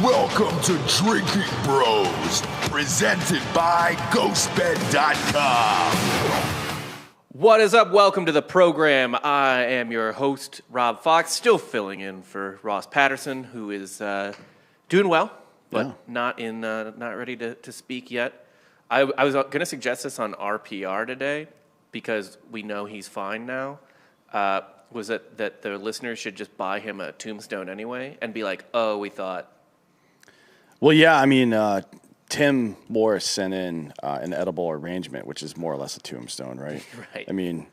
Welcome to Drinkin Bros, presented by GhostBed.com. What is up? Welcome to the program. I am your host, Rob Fox, still filling in for Ross Patterson, who is doing well, but not ready to speak yet. I was going to suggest this on RPR today because we know he's fine now. Was that the listeners should just buy him a tombstone anyway and be like, oh, we thought. Well, yeah, I mean, Tim Morris sent in an edible arrangement, which is more or less a tombstone, right? Right. I mean,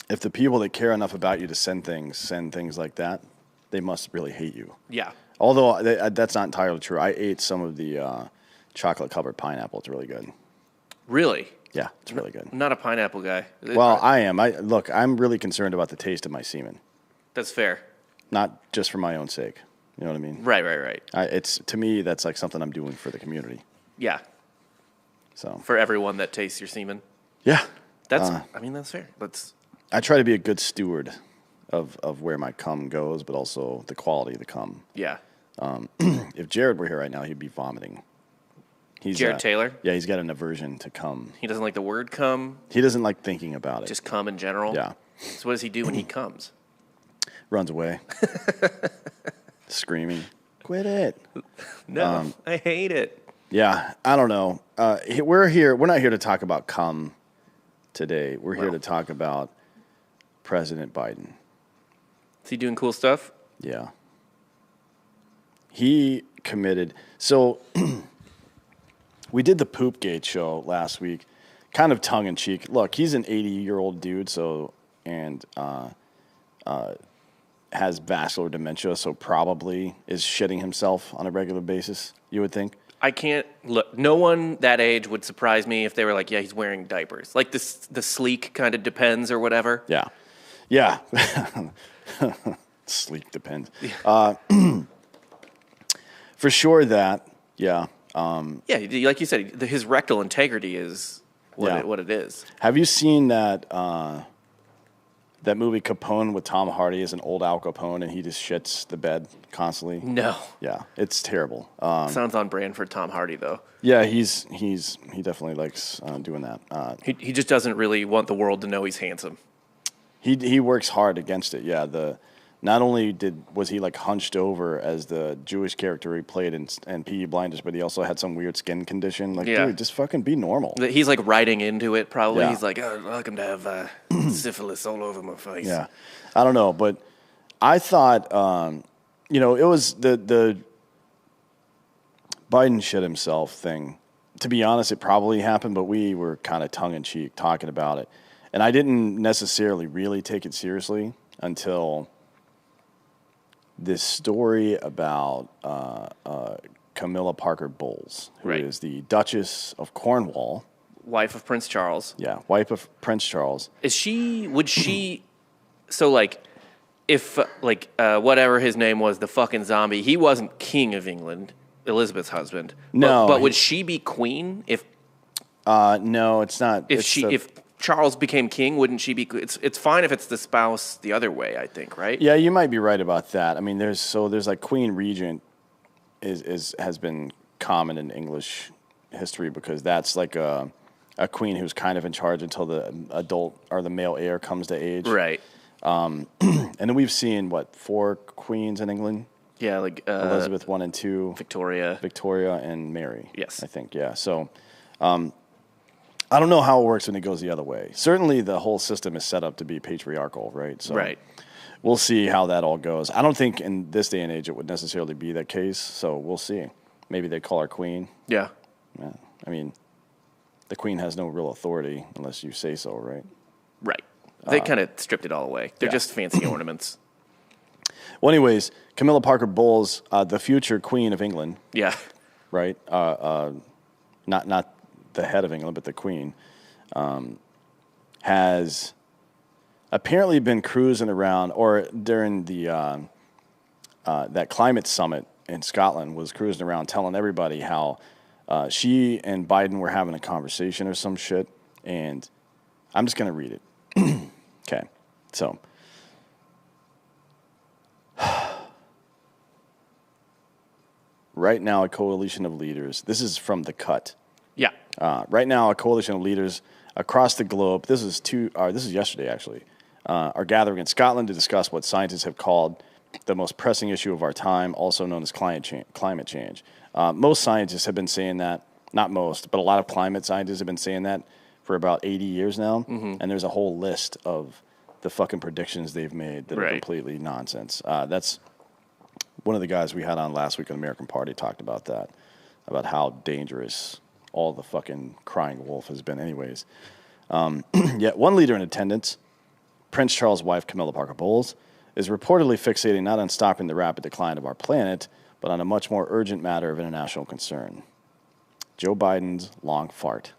if the people that care enough about you to send things like that, they must really hate you. Yeah. Although that's not entirely true. I ate some of the chocolate-covered pineapple. It's really good. Really? Yeah, it's really good. I'm not a pineapple guy. Well, I am. Look, I'm really concerned about the taste of my semen. That's fair. Not just for my own sake. You know what I mean? Right. It's to me, that's like something I'm doing for the community. Yeah. So for everyone that tastes your semen. Yeah. That's fair. I try to be a good steward of where my cum goes, but also the quality of the cum. Yeah. If Jared were here right now, he'd be vomiting. Jared Taylor? Yeah, he's got an aversion to cum. He doesn't like the word cum? He doesn't like thinking about it. Just cum in general? Yeah. So what does he do when he comes? Runs away. Screaming. Quit it. No, I hate it. Yeah, I don't know. We're here. We're not here to talk about cum today. We're here to talk about President Biden. Is he doing cool stuff? Yeah. He committed. So we did the Poopgate show last week, kind of tongue-in-cheek. Look, he's an 80-year-old dude, has vascular dementia, so probably is shitting himself on a regular basis, you would think. I can't look. No one that age would surprise me if they were like, yeah, he's wearing diapers. Like the sleek kind of depends or whatever. Yeah. Sleek depends. For sure that, yeah. Like you said, his rectal integrity is what it is. Have you seen that that movie Capone with Tom Hardy as an old Al Capone and he just shits the bed constantly? No. Yeah, it's terrible. Sounds on brand for Tom Hardy though. Yeah, he definitely likes doing that. He just doesn't really want the world to know he's handsome. He works hard against it. Yeah, not only was he like hunched over as the Jewish character he played in P.E. Blinders, but he also had some weird skin condition. Like, dude, just fucking be normal. He's like writing into it probably. Yeah. He's like, oh, welcome to have syphilis all over my face. Yeah, I don't know, but I thought, it was the Biden shit himself thing. To be honest, it probably happened, but we were kind of tongue-in-cheek talking about it. And I didn't necessarily really take it seriously until this story about Camilla Parker Bowles, who is the Duchess of Cornwall. Wife of Prince Charles. Yeah, wife of Prince Charles. Would she, so like, if, whatever his name was, the fucking zombie, he wasn't king of England, Elizabeth's husband. No. But would she be queen if? No, it's not. If Charles became king, wouldn't she be? It's fine if it's the spouse the other way, I think, right? Yeah, you might be right about that. I mean, there's like Queen Regent has been common in English history because that's like a queen who's kind of in charge until the adult or the male heir comes to age. Right. And then we've seen 4 queens in England. Yeah, like Elizabeth I and II, Victoria, and Mary. Yes, I think. Yeah. So. I don't know how it works when it goes the other way. Certainly, the whole system is set up to be patriarchal, right? So we'll see how that all goes. I don't think in this day and age it would necessarily be that case, so we'll see. Maybe they call her queen. Yeah. I mean, the queen has no real authority unless you say so, right? Right. They kind of stripped it all away. They're just fancy ornaments. Well, anyways, Camilla Parker Bowles, the future queen of England. Yeah. Right? Not the head of England, but the queen, has apparently been cruising around, or during the that climate summit in Scotland, was cruising around telling everybody how she and Biden were having a conversation or some shit, and I'm just going to read it. Okay, so right now a coalition of leaders. This is from The Cut. Yeah. Right now, a coalition of leaders across the globe. This is yesterday actually. Are gathering in Scotland to discuss what scientists have called the most pressing issue of our time, also known as climate change. Most scientists have been saying that. Not most, but a lot of climate scientists have been saying that for about 80 years now. Mm-hmm. And there's a whole list of the fucking predictions they've made that are completely nonsense. That's one of the guys we had on last week on American Party talked about that, about how dangerous all the fucking crying wolf has been anyways. Yet one leader in attendance, Prince Charles' wife, Camilla Parker Bowles, is reportedly fixating not on stopping the rapid decline of our planet, but on a much more urgent matter of international concern. Joe Biden's long fart.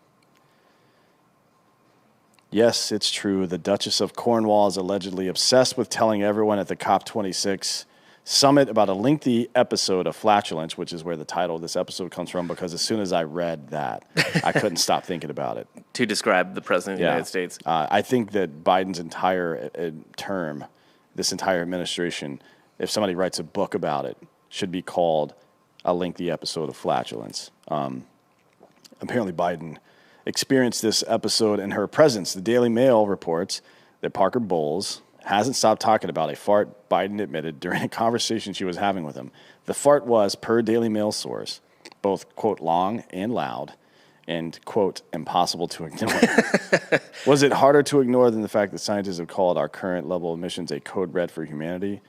Yes, it's true. The Duchess of Cornwall is allegedly obsessed with telling everyone at the COP26 summit about a lengthy episode of Flatulence, which is where the title of this episode comes from, because as soon as I read that, I couldn't stop thinking about it. To describe the President of the United States. I think that Biden's entire term, this entire administration, if somebody writes a book about it, should be called A Lengthy Episode of Flatulence. Apparently, Biden experienced this episode in her presence. The Daily Mail reports that Parker Bowles hasn't stopped talking about a fart Biden admitted during a conversation she was having with him. The fart was, per Daily Mail source, both, quote, long and loud and, quote, impossible to ignore. Was it harder to ignore than the fact that scientists have called our current level of emissions a code red for humanity?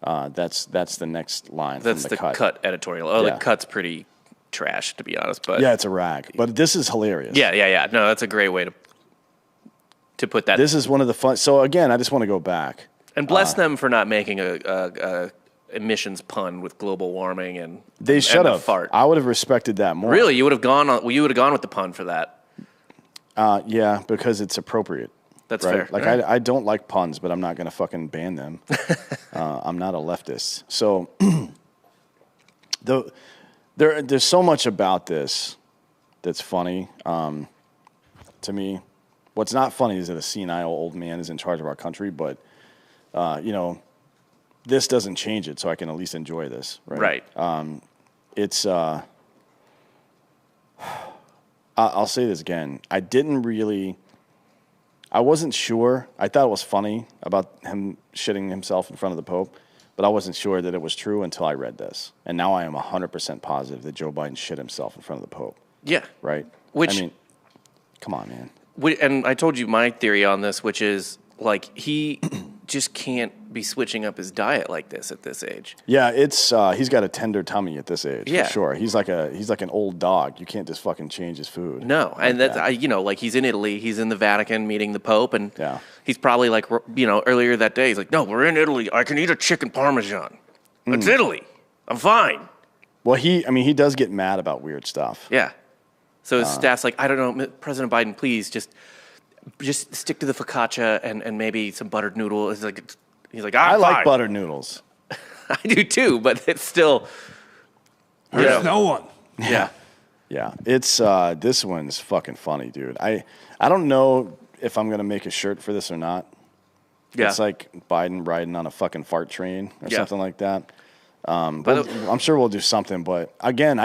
That's the next line. That's from the cut editorial. Oh, yeah. The Cut's pretty trash, to be honest. But yeah, it's a rag. But this is hilarious. Yeah. No, that's a great way to put that. This is one of the fun. So again, I just want to go back and bless them for not making a emissions pun with global warming and they should have. Fart. I would have respected that more. Really, you would have gone with the pun for that. Yeah, because it's appropriate. That's right? fair. Like I don't like puns, but I'm not going to fucking ban them. I'm not a leftist. So there's so much about this that's funny to me. What's not funny is that a senile old man is in charge of our country, but this doesn't change it, so I can at least enjoy this. Right. It's. I'll say this again. I wasn't sure. I thought it was funny about him shitting himself in front of the Pope, but I wasn't sure that it was true until I read this. And now I am 100% positive that Joe Biden shit himself in front of the Pope. Yeah. Right? I mean, come on, man. And I told you my theory on this, which is, like, he just can't be switching up his diet like this at this age. Yeah, it's he's got a tender tummy at this age, for sure. He's like an old dog. You can't just fucking change his food. No, and that's like he's in Italy, he's in the Vatican meeting the Pope, and he's probably like, earlier that day he's like, no, we're in Italy. I can eat a chicken parmesan. It's Italy. I'm fine. Well, he does get mad about weird stuff. Yeah. So his staff's like, I don't know, President Biden, please just stick to the focaccia and maybe some buttered noodle. He's like, I like buttered noodles. I do too, but it's still. There's no one. Yeah. Yeah. It's this one's fucking funny, dude. I don't know if I'm gonna make a shirt for this or not. Yeah. It's like Biden riding on a fucking fart train or something like that. I'm sure we'll do something, but again,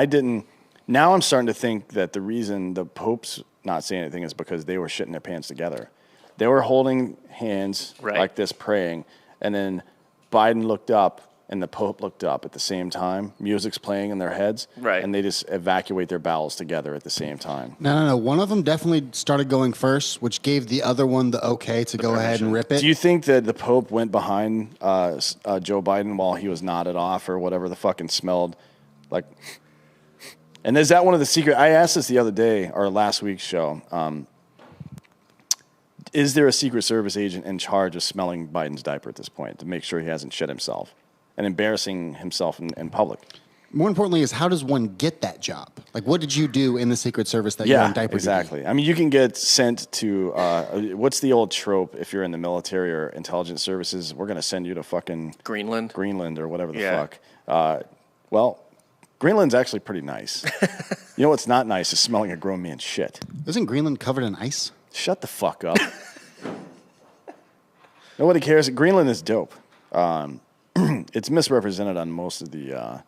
now I'm starting to think that the reason the Pope's not saying anything is because they were shitting their pants together. They were holding hands like this, praying, and then Biden looked up and the Pope looked up at the same time. Music's playing in their heads, and they just evacuate their bowels together at the same time. No. One of them definitely started going first, which gave the other one the okay to go ahead and rip it. Do you think that the Pope went behind Joe Biden while he was nodded off or whatever the fucking smelled like? And is that one of the secret? I asked this the other day, or last week's show. Is there a Secret Service agent in charge of smelling Biden's diaper at this point to make sure he hasn't shit himself and embarrassing himself in public? More importantly is, how does one get that job? Like, what did you do in the Secret Service that you're on diaper exactly. duty? I mean, you can get sent to, what's the old trope if you're in the military or intelligence services? We're going to send you to fucking Greenland or whatever the fuck. Well, Greenland's actually pretty nice. You know what's not nice is smelling a grown man's shit. Isn't Greenland covered in ice? Shut the fuck up. Nobody cares. Greenland is dope. It's misrepresented on most of the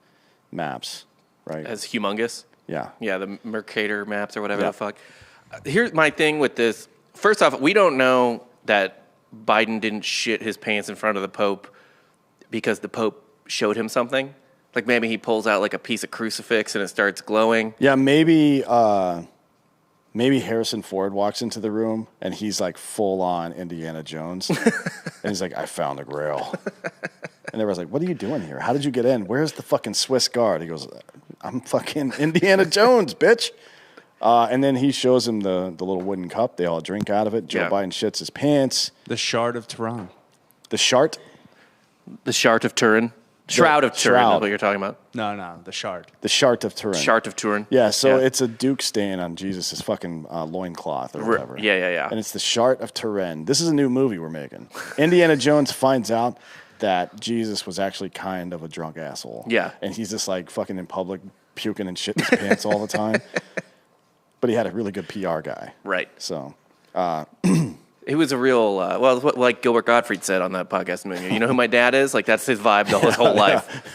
maps. right? As humongous. Yeah. Yeah, the Mercator maps or whatever the fuck. Here's my thing with this. First off, we don't know that Biden didn't shit his pants in front of the Pope because the Pope showed him something. Like maybe he pulls out like a piece of crucifix and it starts glowing. Yeah, maybe Harrison Ford walks into the room and he's like full on Indiana Jones. And he's like, I found the Grail. And everyone's like, what are you doing here? How did you get in? Where's the fucking Swiss guard? He goes, I'm fucking Indiana Jones, bitch. And then he shows him the little wooden cup. They all drink out of it. Joe Biden shits his pants. The Shard of Turin. The Shart? The Shard of Turin. Shroud of Turin is what you're talking about. No, the Shard. The Shart of Turin. Shard of Turin. Yeah, so it's a Duke stain on Jesus' fucking loincloth or whatever. Yeah. And it's the Shart of Turin. This is a new movie we're making. Indiana Jones finds out that Jesus was actually kind of a drunk asshole. Yeah. And he's just like fucking in public, puking and shitting his pants all the time. But he had a really good PR guy. Right. So, He was a real, like Gilbert Gottfried said on that podcast. You know who my dad is? Like, that's his vibe his whole life.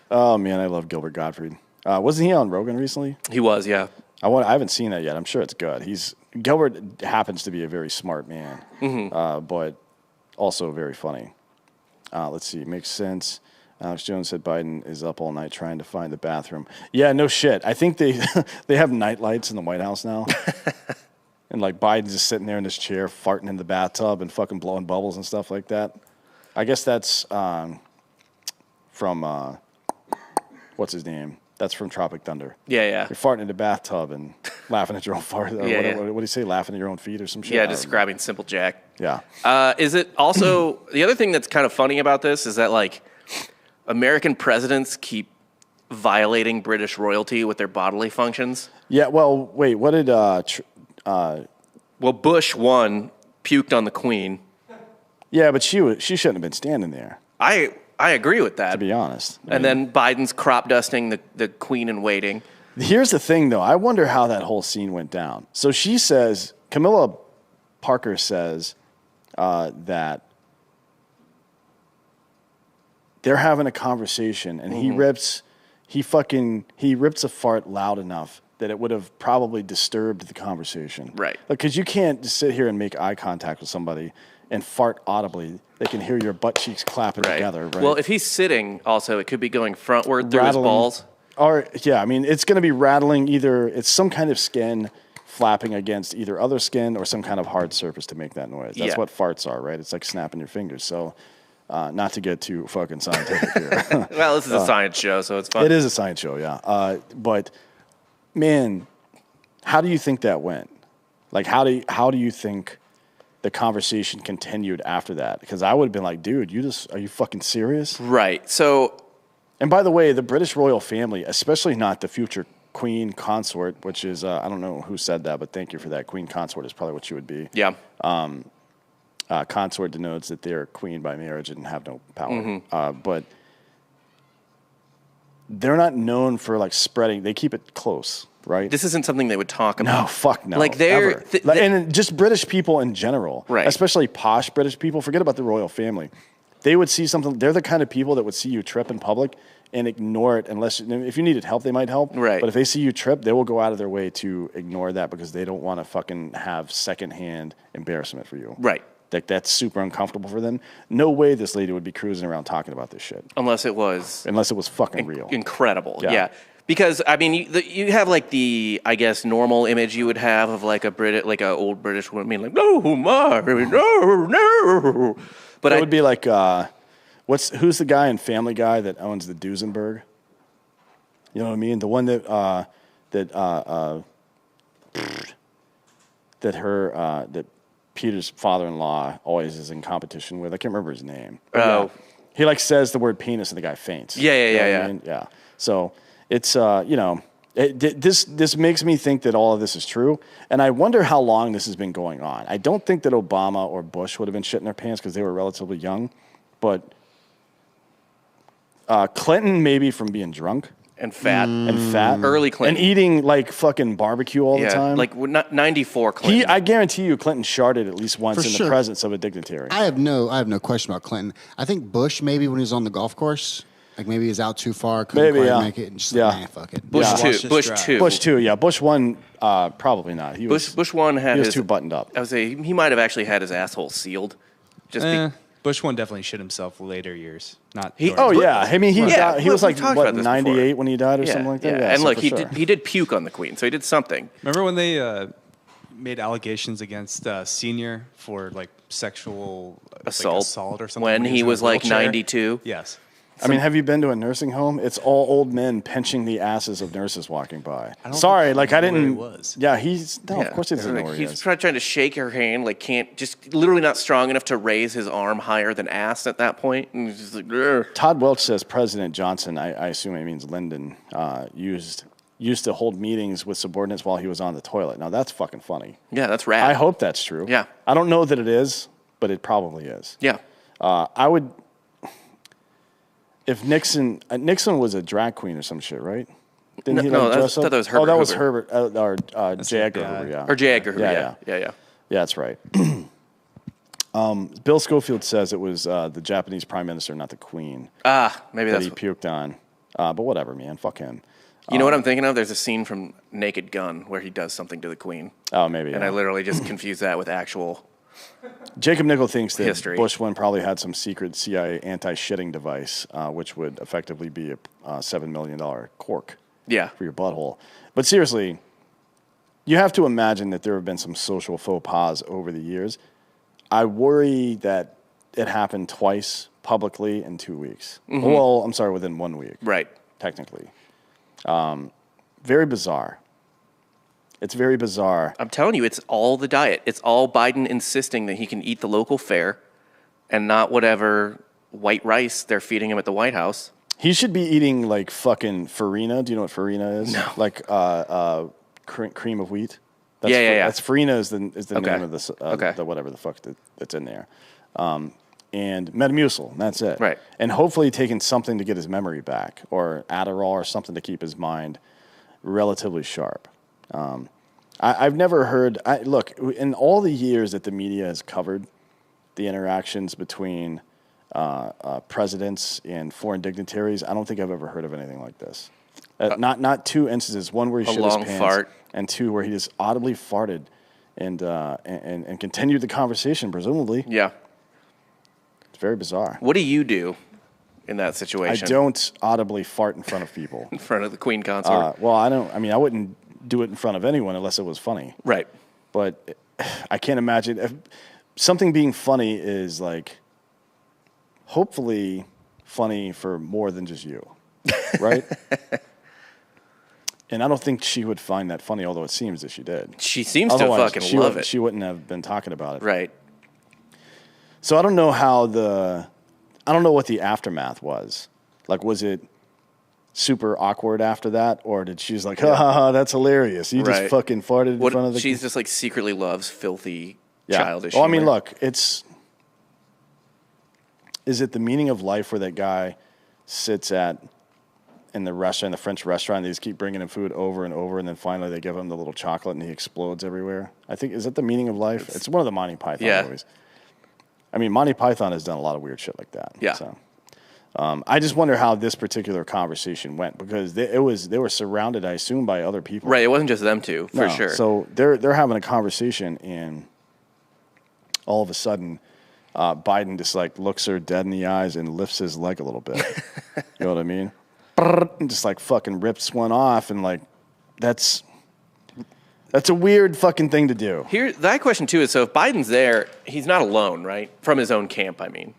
oh, man, I love Gilbert Gottfried. Wasn't he on Rogan recently? He was, yeah. I haven't seen that yet. I'm sure it's good. Gilbert happens to be a very smart man, but also very funny. Let's see. Makes sense. Alex Jones said Biden is up all night trying to find the bathroom. Yeah, no shit. I think they have night lights in the White House now. And like Biden's just sitting there in his chair, farting in the bathtub and fucking blowing bubbles and stuff like that. I guess that's from what's his name? That's from Tropic Thunder. Yeah. You're farting in the bathtub and laughing at your own fart. What do you say? Laughing at your own feet or some shit? Yeah, describing Simple Jack. Yeah. Is it also the other thing that's kind of funny about this is that like American presidents keep violating British royalty with their bodily functions. Yeah. Well, wait. What did Well, Bush one puked on the Queen. Yeah, but she shouldn't have been standing there. I agree with that. To be honest. And then Biden's crop dusting the Queen in waiting. Here's the thing, though. I wonder how that whole scene went down. So she says, Camilla Parker says that they're having a conversation, and he rips a fart loud enough that it would have probably disturbed the conversation. Right. Because you can't just sit here and make eye contact with somebody and fart audibly. They can hear your butt cheeks clapping together, right? Well, if he's sitting, also, it could be going frontward through his balls. Or, yeah, I mean, it's going to be rattling it's some kind of skin flapping against either other skin or some kind of hard surface to make that noise. That's what farts are, right? It's like snapping your fingers. So, not to get too fucking scientific here. Well, this is a science show, so it's fun. It is a science show, yeah. But, man, how do you think that went? Like, how do you think the conversation continued after that? Because I would have been like, dude, are you fucking serious? Right. So, and by the way, the British royal family, especially not the future queen consort, which is, I don't know who said that, but thank you for that. Queen consort is probably what she would be. yeah. Consort denotes that they're queen by marriage and have no power. But they're not known for like spreading. They keep it close, right? This isn't something they would talk about. No, fuck no. Like they're and just British people in general, right? Especially posh British people. Forget about the royal family. They would see something. They're the kind of people that would see you trip in public and ignore it unless if you needed help, they might help. Right. But if they see you trip, they will go out of their way to ignore that because they don't want to fucking have secondhand embarrassment for you. Right. Like that's super uncomfortable for them. No way this lady would be cruising around talking about this shit. Unless it was fucking real. Incredible. Yeah. Because I mean, you have like the normal image you would have of like a old British woman being like, no, no. But it would be like, who's the guy in Family Guy that owns the Duesenberg? You know what I mean? The one that Peter's father-in-law always is in competition with. I can't remember his name. Oh. Yeah. He like says the word penis and the guy faints. Yeah. You know what I mean? Yeah. So it's, this makes me think that all of this is true. And I wonder how long this has been going on. I don't think that Obama or Bush would have been shitting their pants because they were relatively young. But Clinton maybe from being drunk. And fat. Early Clinton. And eating like fucking barbecue all the time. Like 94 Clinton. I guarantee you Clinton sharted at least once in the presence of a dignitary. I have no question about Clinton. I think Bush maybe when he was on the golf course. Like maybe he's out too far, couldn't quite make it, and just like, nah, fuck it. Bush Yeah. two. Bush two. Bush 2, yeah. Bush 1, probably not. Bush 1 had he was his, too buttoned up. I would say he might have actually had his asshole sealed. Bush 1 definitely shit himself later years. Not. Oh yeah, I mean he was like talked what about this 98 before. when he died or something like that. Yeah, and so look, for sure. he did puke on the Queen, so he did something. Remember when they made allegations against Senior for like sexual assault or something when he in a was like wheelchair? 92? Yes. I mean, have you been to a nursing home? It's all old men pinching the asses of nurses walking by. don't Sorry, think like he I knew where he didn't. was. Yeah, of course he doesn't know Like, where he he's is. probably trying to shake her hand, like can't, just literally not strong enough to raise his arm higher than ass at that point. And he's just like, "Grr." Todd Welch says President Johnson, I assume he means Lyndon, used to hold meetings with subordinates while he was on the toilet. Now that's fucking funny. Yeah, that's rad. I hope that's true. Yeah. I don't know that it is, but it probably is. Yeah. I would. If Nixon was a drag queen or some shit, right? Didn't he No, dress I up? thought that was Herbert Oh, that was Hoover. Herbert, or J. Edgar Hoover, yeah. Or J. Edgar Hoover, yeah. Yeah, that's right. Bill Schofield says it was the Japanese prime minister, not the queen, Maybe that that's he puked on. But whatever, man. Fuck him. You know what I'm thinking of? There's a scene from Naked Gun where he does something to the Queen. Oh, maybe. And yeah. I literally just confused that with actual. Jacob Nickel thinks that history. Bush one probably had some secret CIA anti-shitting device, which would effectively be a $7 million cork Yeah. for your butthole. But seriously, you have to imagine that there have been some social faux pas over the years. I worry that it happened twice publicly in 2 weeks. Mm-hmm. Well, I'm sorry, within 1 week. Right. Technically. Very bizarre. It's very bizarre. I'm telling you, it's all the diet. It's all Biden insisting that he can eat the local fare and not whatever white rice they're feeding him at the White House. He should be eating like fucking Farina. Do you know what Farina is? No. Like cream of wheat. That's Yeah. That's Farina is the Okay. name of this. Okay. The whatever the fuck that's in there. And Metamucil. And that's it. Right. And hopefully taking something to get his memory back, or Adderall, or something to keep his mind relatively sharp. I've never heard. Look, in all the years that the media has covered the interactions between presidents and foreign dignitaries, I don't think I've ever heard of anything like this. Not two instances. One where he shit his long pants, fart. and two where he just audibly farted and continued the conversation. Presumably, Yeah. it's very bizarre. What do you do in that I situation? don't audibly fart in front of people. In front of the Queen consort. Well, I don't. I mean, I wouldn't do it in front of anyone unless it was funny. Right. But I can't imagine if something being funny is like hopefully funny for more than just you, right? And I don't think she would find that funny, although it seems that she did. She seems Otherwise, to she fucking love would- it. She wouldn't have been talking about it. Right. So I don't know I don't know what the aftermath was. Like, was it super awkward after that, or did she's like, ha, that's hilarious. You just Right. fucking farted in front of the. She's just like secretly loves filthy, Yeah. childish. Well, I mean, humor. look, is it the meaning of life where that guy sits in the French restaurant, and they just keep bringing him food over and over, and then finally they give him the little chocolate and he explodes everywhere? I think, is that the meaning of life? It's one of the Monty Python movies. I mean, Monty Python has done a lot of weird shit like that. Yeah. So, I just wonder how this particular conversation went, because they were surrounded, I assume, by other people. Right. It wasn't just them two, for No, sure. So they're having a conversation, and all of a sudden, Biden just like looks her dead in the eyes and lifts his leg a little bit. You know what I mean? And just like fucking rips one off, and like that's a weird fucking thing to do. Here, that question too is: so if Biden's there, he's not alone, right? From his own camp, I mean,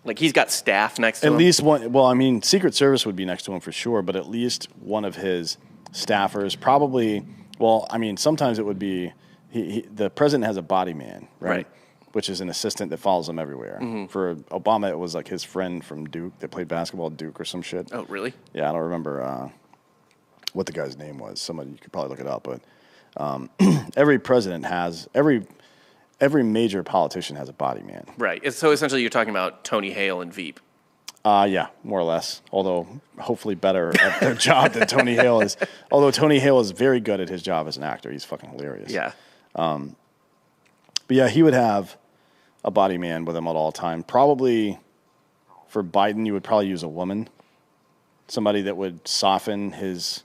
like he's got staff next to him. At least one. Well, I mean, Secret Service would be next to him for sure, but at least one of his staffers, probably. Well, I mean, sometimes it would be the president has a body man, right? Which is an assistant that follows him everywhere. Mm-hmm. For Obama, it was like his friend from Duke that played basketball at Duke or some shit. Oh, really? Yeah, I don't remember what the guy's name was. Somebody, you could probably look it up, but every president has every major politician has a body man. Right. So essentially, you're talking about Tony Hale and Veep. Yeah, more or less. Although hopefully better at their job than Tony Hale is. Although Tony Hale is very good at his job as an actor. He's fucking hilarious. Yeah. But yeah, he would have a body man with him at all time. Probably for Biden, you would probably use a woman Somebody that would soften his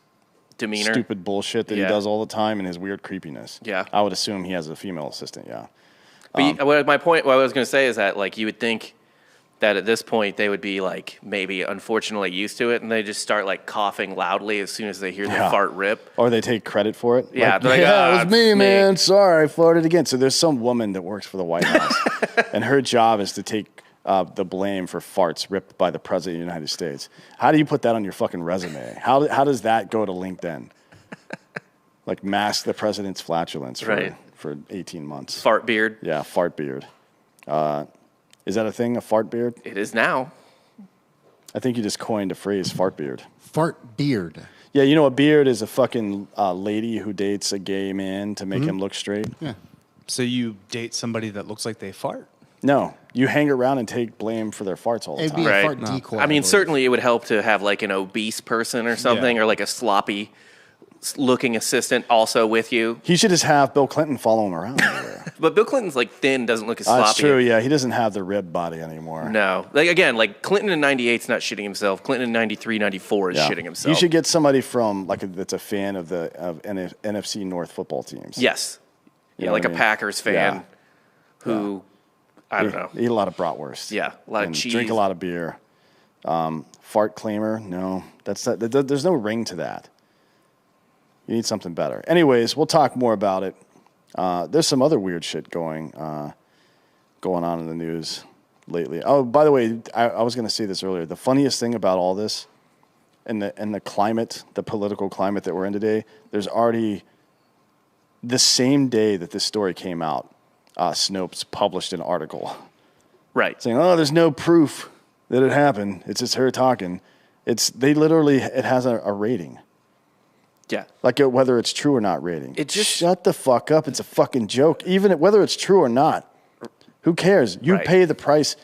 demeanor, stupid bullshit that he does all the time, and his weird creepiness. Yeah. I would assume he has a female assistant, yeah. But what I was going to say is that, like, you would think that at this point they would be, like, maybe unfortunately used to it, and they just start, like, coughing loudly as soon as they hear the fart rip. Or they take credit for it. Yeah, like, they're like, it was me, it's man. Sorry, I farted again. So there's some woman that works for the White House, and her job is to take the blame for farts ripped by the President of the United States. How do you put that on your fucking resume? How does that go to LinkedIn? Like, mask the president's flatulence for 18 months. Fart beard. Yeah, fart beard. Is that a thing, a fart beard? It is now. I think you just coined a phrase, fart beard. Fart beard. Yeah, you know, a beard is a fucking lady who dates a gay man to make him look straight. Yeah. So you date somebody that looks like they fart? No, you hang around and take blame for their farts all the It'd time. be a Right. fart No. decoy. I mean, believe. certainly it would help to have, like, an obese person or something, or, like, a sloppy looking assistant also with you. He should just have Bill Clinton follow him around everywhere. But Bill Clinton's, like, thin, doesn't look as sloppy. That's true, yeah. He doesn't have the rib body anymore. No. Like, again, like, Clinton in 98's not shitting himself. Clinton in 93, 94 is Yeah. shitting himself. You should get somebody from, like, that's a fan of the NFC North football teams. Yes. You Yeah, know like what a I mean? Packers fan who, I don't know. Eat a lot of bratwurst. Yeah, a lot of and cheese. Drink a lot of beer. Fart claimer, no. There's no ring to that. You need something better. Anyways, we'll talk more about it. There's some other weird shit going on in the news lately. Oh, by the way, I was going to say this earlier. The funniest thing about all this and the climate, the political climate that we're in today, there's already the same day that this story came out, Snopes published an article Right. saying, "Oh, there's no proof that it happened. It's just her talking." It has a rating. Yeah. Like whether it's true or not rating. It just- Shut the fuck up. It's a fucking joke. Even whether it's true or not. Who cares? You Right. pay the price.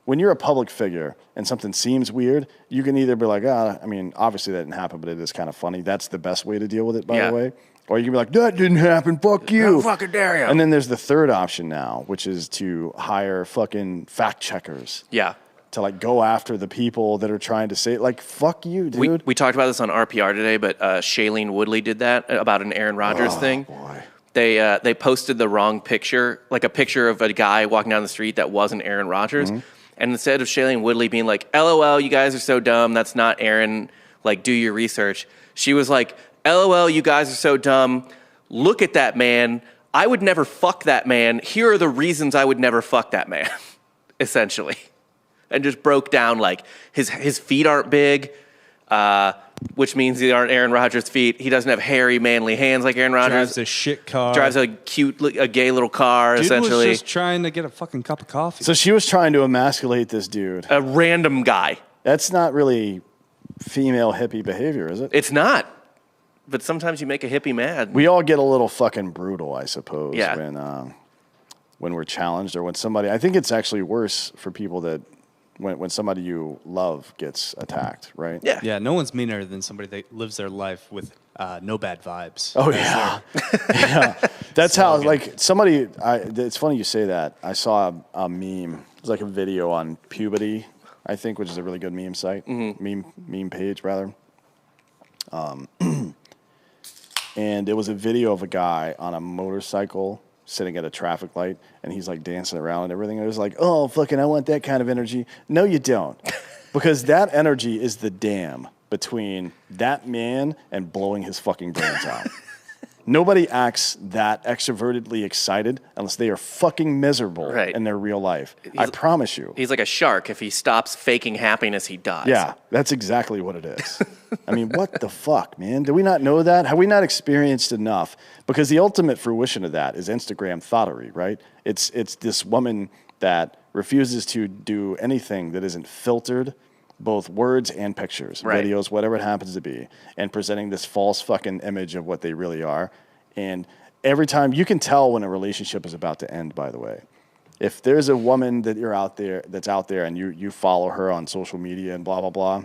When you're a public figure and something seems weird, you can either be like, I mean, obviously that didn't happen, but it is kind of funny. That's the best way to deal with it, by Yeah. the way. Or you can be like, that didn't happen. Fuck you. How fucking dare you? And then there's the third option now, which is to hire fucking fact checkers Yeah. to like go after the people that are trying to say, like, fuck you, dude. We talked about this on RPR today, but Shailene Woodley did that about an Aaron Rodgers thing. Boy. They posted the wrong picture, like a picture of a guy walking down the street that wasn't Aaron Rodgers. And instead of Shailene Woodley being like, LOL, you guys are so dumb, that's not Aaron, like, do your research, she was like, LOL, you guys are so dumb, look at that man, I would never fuck that man, here are the reasons I would never fuck that man, essentially. And just broke down, like, his feet aren't big, which means they aren't Aaron Rodgers' feet. He doesn't have hairy, manly hands like Aaron Rodgers. Drives a shit car. Drives a cute, a gay little car, Dude essentially. was just trying to get a fucking cup of coffee. So she was trying to emasculate this dude. A random guy. That's not really female hippie behavior, is it? It's not. But sometimes you make a hippie mad. We all get a little fucking brutal, I suppose, Yeah. when we're challenged or when somebody. I think it's actually worse for people that when somebody you love gets attacked, right? Yeah. Yeah, no one's meaner than somebody that lives their life with no bad vibes. Oh yeah, yeah. That's how. Like somebody. It's funny you say that. I saw a meme. It was like a video on Puberty, I think, which is a really good meme site, meme page rather. And it was a video of a guy on a motorcycle sitting at a traffic light, and he's like dancing around and everything. And it was like, oh, fucking, I want that kind of energy. No, you don't. Because that energy is the dam between that man and blowing his fucking brains out. Nobody acts that extrovertedly excited unless they are fucking miserable in their real life. I promise you. He's like a shark. If he stops faking happiness, he dies. Yeah, that's exactly what it is. I mean, what the fuck, man? Do we not know that? Have we not experienced enough? Because the ultimate fruition of that is Instagram thottery, right? It's this woman that refuses to do anything that isn't filtered, both words and pictures, videos, whatever it happens to be, and presenting this false fucking image of what they really are. And every time, you can tell when a relationship is about to end, by the way. If there's a woman that's out there and you follow her on social media and blah, blah, blah,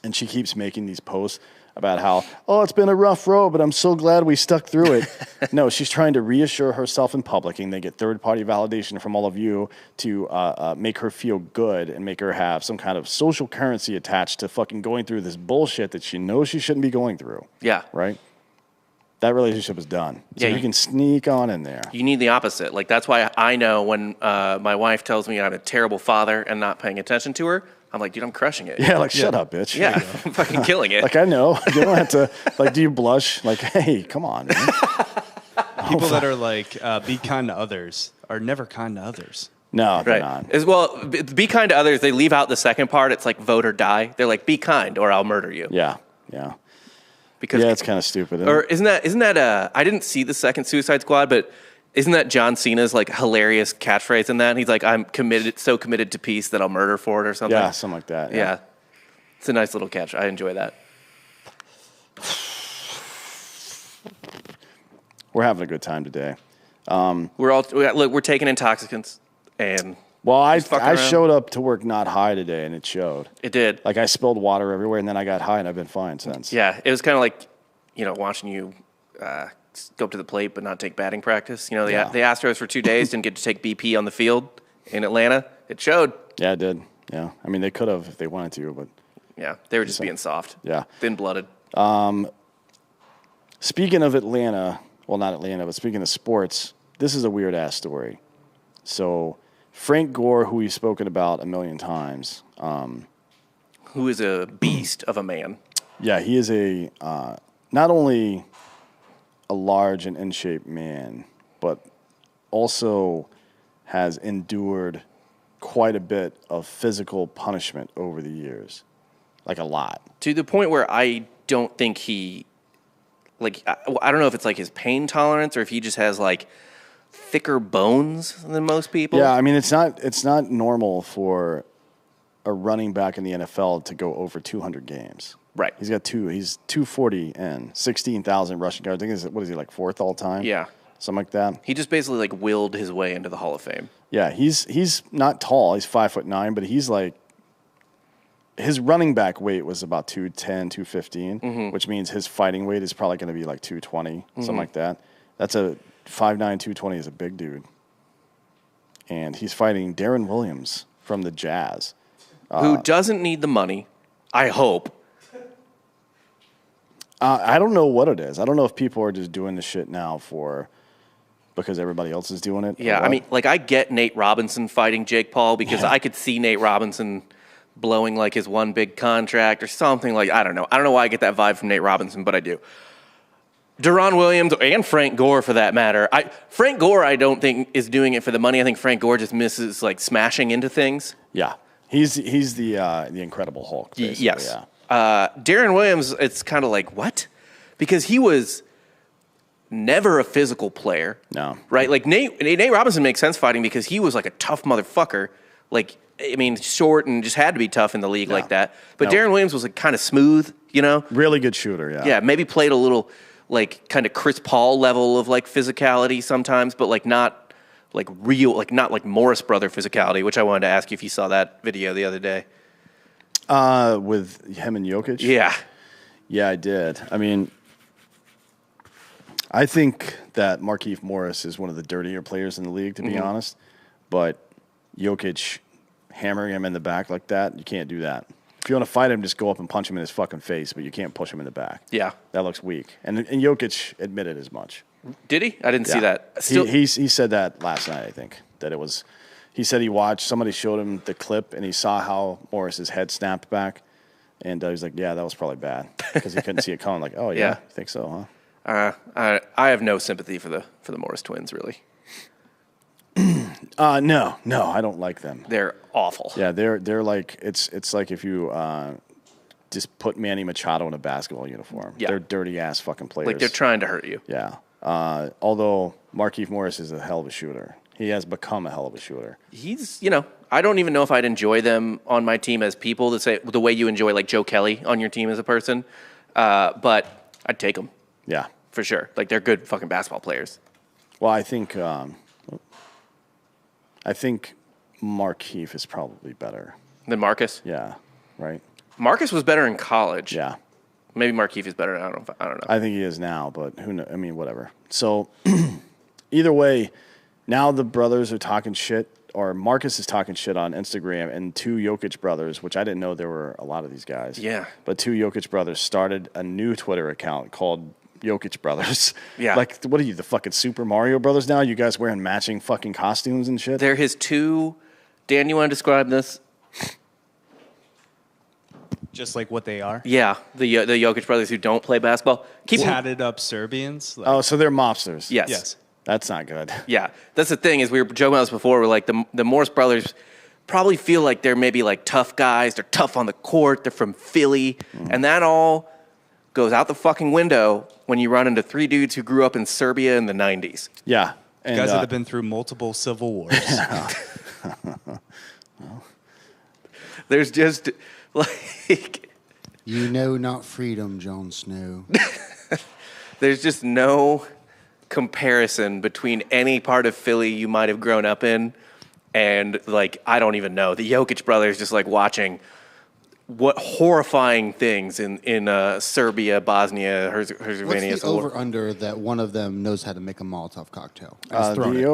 And she keeps making these posts about how, it's been a rough road, but I'm so glad we stuck through it. No, she's trying to reassure herself in public, and they get third-party validation from all of you to make her feel good and make her have some kind of social currency attached to fucking going through this bullshit that she knows she shouldn't be going through. Yeah. Right? That relationship is done. So you can sneak on in there. You need the opposite. Like, that's why I know when my wife tells me I'm a terrible father and not paying attention to her, I'm like, dude, I'm crushing it. Yeah, shut up, bitch. Yeah, I'm fucking killing it. I know. You don't have to, do you blush? Hey, come on, man. People that are be kind to others are never kind to others. No, they're not. Well, be kind to others. They leave out the second part. It's like vote or die. They're like, be kind or I'll murder you. Yeah. Because it's kind of stupid. Isn't that I didn't see the second Suicide Squad, but isn't that John Cena's hilarious catchphrase in that? He's like, I'm so committed to peace that I'll murder for it or something. Yeah, something like that. Yeah. It's a nice little catch. I enjoy that. We're having a good time today. We're taking intoxicants and well, I showed up to work not high today, and it showed. It did. I spilled water everywhere, and then I got high, and I've been fine since. Yeah, it was kind of like, watching you go up to the plate but not take batting practice. The Astros for 2 days didn't get to take BP on the field in Atlanta. It showed. Yeah, it did. Yeah, I mean they could have if they wanted to, but yeah, they were just being soft. Yeah, thin-blooded. Speaking of Atlanta, well, not Atlanta, but speaking of sports, this is a weird ass story. So Frank Gore, who we've spoken about a million times, who is a beast of a man. Yeah, he is not only a large and in-shape man, but also has endured quite a bit of physical punishment over the years. A lot. To the point where I don't think he, I don't know if it's his pain tolerance or if he just has thicker bones than most people. Yeah, I mean, it's not normal for a running back in the NFL to go over 200 games. Right. He's 240 and 16,000 rushing yards. I think what is he, fourth all time? Yeah. Something like that. He just basically willed his way into the Hall of Fame. Yeah, he's not tall. He's 5'9", but he's his running back weight was about 210, 215, which means his fighting weight is probably going to be 220, something like that. That's a 5'9", 220 is a big dude. And he's fighting Darren Williams from the Jazz. Who doesn't need the money, I hope. I don't know what it is. I don't know if people are just doing this shit now because everybody else is doing it. Yeah, I mean, I get Nate Robinson fighting Jake Paul because I could see Nate Robinson blowing his one big contract or something I don't know. I don't know why I get that vibe from Nate Robinson, but I do. Deron Williams and Frank Gore, for that matter. Frank Gore, I don't think is doing it for the money. I think Frank Gore just misses smashing into things. Yeah, he's the Incredible Hulk. Basically. Yes. Yeah. Darren Williams, it's kind of because he was never a physical player. No. Right? Nate Robinson makes sense fighting because he was a tough motherfucker. Short and just had to be tough in the league like that. But Darren Williams was kind of smooth, Really good shooter, yeah. Yeah, maybe played a little kind of Chris Paul level of physicality sometimes, but not real, not Morris brother physicality, which I wanted to ask you if you saw that video the other day. With him and Jokic? Yeah. Yeah, I did. I mean, I think that Markieff Morris is one of the dirtier players in the league, to be honest. But Jokic hammering him in the back like that, you can't do that. If you want to fight him, just go up and punch him in his fucking face, but you can't push him in the back. Yeah. That looks weak. And Jokic admitted as much. Did he? I didn't see that. He said that last night, I think, that it was... He said he watched, somebody showed him the clip, and he saw how Morris's head snapped back. And he was like, yeah, that was probably bad. Because he couldn't see it coming. Oh, yeah, you think so, huh? I have no sympathy for the Morris twins, really. No, I don't like them. They're awful. Yeah, they're it's like if you just put Manny Machado in a basketball uniform. Yeah. They're dirty-ass fucking players. They're trying to hurt you. Yeah. Although Markieff Morris is a hell of a shooter. He has become a hell of a shooter. He's, I don't even know if I'd enjoy them on my team as people, the way you enjoy Joe Kelly on your team as a person. But I'd take them. Yeah. For sure. They're good fucking basketball players. Well, I think Markieff is probably better than Marcus. Yeah. Right. Marcus was better in college. Yeah. Maybe Markieff is better. I don't know. I think he is now, but who knows? I mean, whatever. So either way, now the brothers are talking shit, or Marcus is talking shit on Instagram, and 2 Jokic brothers, which I didn't know there were a lot of these guys. Yeah. But 2 Jokic brothers started a new Twitter account called Jokic Brothers. Yeah. Like, what are you, the fucking Super Mario Brothers now? You guys wearing matching fucking costumes and shit? They're his 2. Dan, you want to describe this? Just like what they are. Yeah, the Jokic brothers who don't play basketball. Tatted up Serbians. Like, Oh, so they're mobsters. Yes. yes. That's not good. Yeah, that's the thing is we were joking about this before. We're like the Morris brothers probably feel like they're maybe like tough guys. They're tough on the court. They're from Philly, and that all goes out the fucking window when you run into 3 dudes who grew up in Serbia in the 90s. Yeah. And, Guys that have been through multiple civil wars. There's just like You know not freedom, Jon Snow. there's just no comparison between any part of Philly you might have grown up in and like I don't even know the Jokic brothers just like watching what horrifying things in Serbia, Bosnia, Herzegovina. What's the over-under that one of them knows how to make a Molotov cocktail?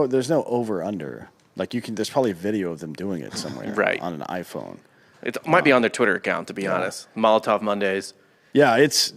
There's no over-under. Like, there's probably a video of them doing it somewhere Right. on an iPhone. It might be on their Twitter account, to be honest. Molotov Mondays. Yeah, this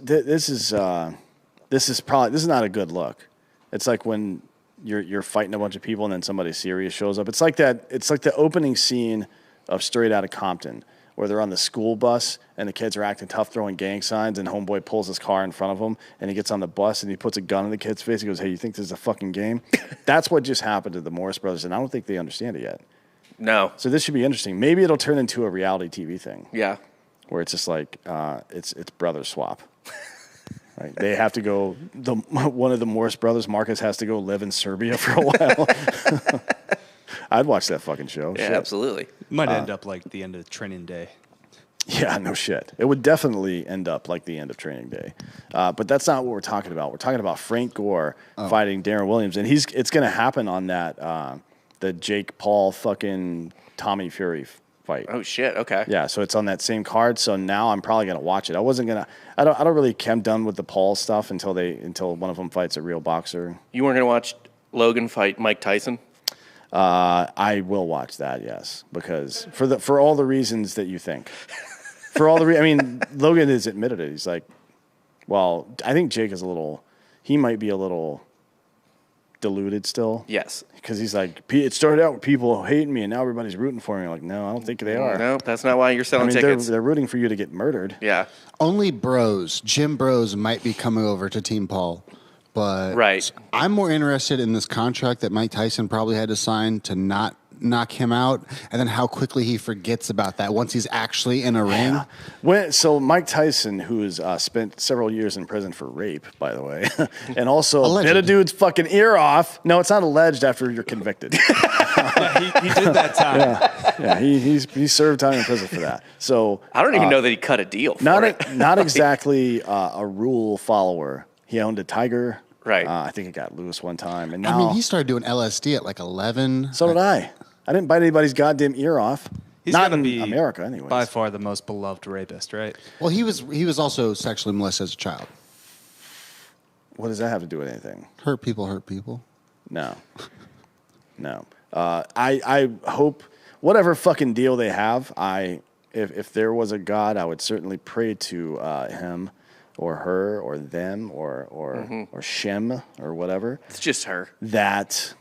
is not a good look. It's like when you're fighting a bunch of people and then somebody serious shows up. It's like that. It's like the opening scene of Straight Outta Compton, where they're on the school bus and the kids are acting tough, throwing gang signs, and homeboy pulls his car in front of him, and he gets on the bus and he puts a gun in the kid's face. He goes, "Hey, you think this is a fucking game?" That's what just happened to the Morris brothers, and I don't think they understand it yet. No. So this should be interesting. Maybe it'll turn into a reality TV thing. Yeah. Where it's just like it's brother swap. Right? They have to go. One of the Morris brothers, Marcus, has to go live in Serbia for a while. I'd watch that fucking show. Yeah, Shit. absolutely. Might end up like the end of training day. Yeah, no shit. It would definitely end up like the end of training day. But that's not what we're talking about. We're talking about Frank Gore fighting Darren Williams, and it's going to happen on that the Jake Paul fucking Tommy Fury fight. Oh shit. Okay. Yeah, so it's on that same card. So now I'm probably gonna watch it. I wasn't gonna. I don't really. I'm done with the Paul stuff until one of them fights a real boxer. You weren't gonna watch Logan fight Mike Tyson? I will watch that. Yes, because for all the reasons that you think. I mean, Logan has admitted it. He's like, well, I think Jake is he might be a little deluded still. Yes. Because he's like, it started out with people hating me, and now everybody's rooting for me. Like, no, I don't think they are. No, that's not why you're selling tickets. They're rooting for you to get murdered. Yeah. Only bros, Jim Bros, might be coming over to Team Paul. But Right. I'm more interested in this contract that Mike Tyson probably had to sign to not knock him out, and then how quickly he forgets about that once he's actually in a ring. So Mike Tyson, who's spent several years in prison for rape, by the way, and also Alleged. bit a dude's fucking ear off. No, it's not alleged after you're convicted. Yeah, he did that time. Yeah, he served time in prison for that. So I don't even know that he cut a deal for it. Not exactly a rule follower. He owned a tiger. Right. I think it got loose one time, and now I mean, he started doing LSD at like 11. so did I. I didn't bite anybody's goddamn ear off. He's Not gonna in be America, anyways. by far the most beloved rapist, right? Well, he was also sexually molested as a child. What does that have to do with anything? Hurt people hurt people. No. I hope whatever fucking deal they have. If there was a God, I would certainly pray to him, or her, or them, or Shem, or whatever. It's just her. That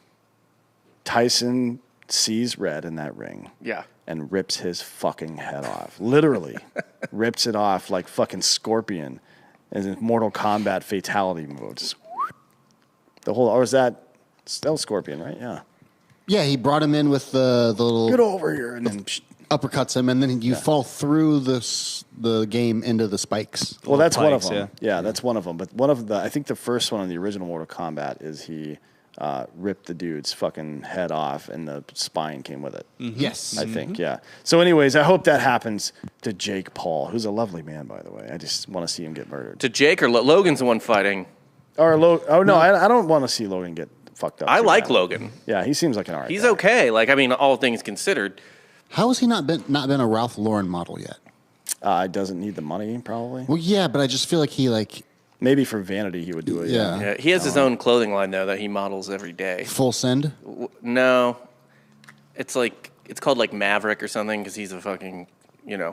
Tyson sees red in that ring. Yeah. And rips his fucking head off. Literally. Rips it off like fucking Scorpion in a Mortal Kombat fatality move. Just or is that was Scorpion, right? Yeah. Yeah, he brought him in with the little Get over here and then uppercuts him, and then you fall through the game into the spikes. well, that's one of pikes, them. Yeah, that's one of them. But I think the first one in the original Mortal Kombat is he ripped the dude's fucking head off and the spine came with it. Yes. I think, yeah. So anyways, I hope that happens to Jake Paul, who's a lovely man, by the way. I just want to see him get murdered. To Jake or Logan's the one fighting. I don't want to see Logan get fucked up. I too like bad. Logan. Yeah, he seems like an alright He's guy. okay. Like, I mean, all things considered. How has he not been a Ralph Lauren model yet? Doesn't need the money, probably. Well, yeah, but I just feel like he Maybe for vanity he would do it. Yeah. Yeah, he has his own clothing line though that he models every day. full send. No, it's called like Maverick or something because he's a fucking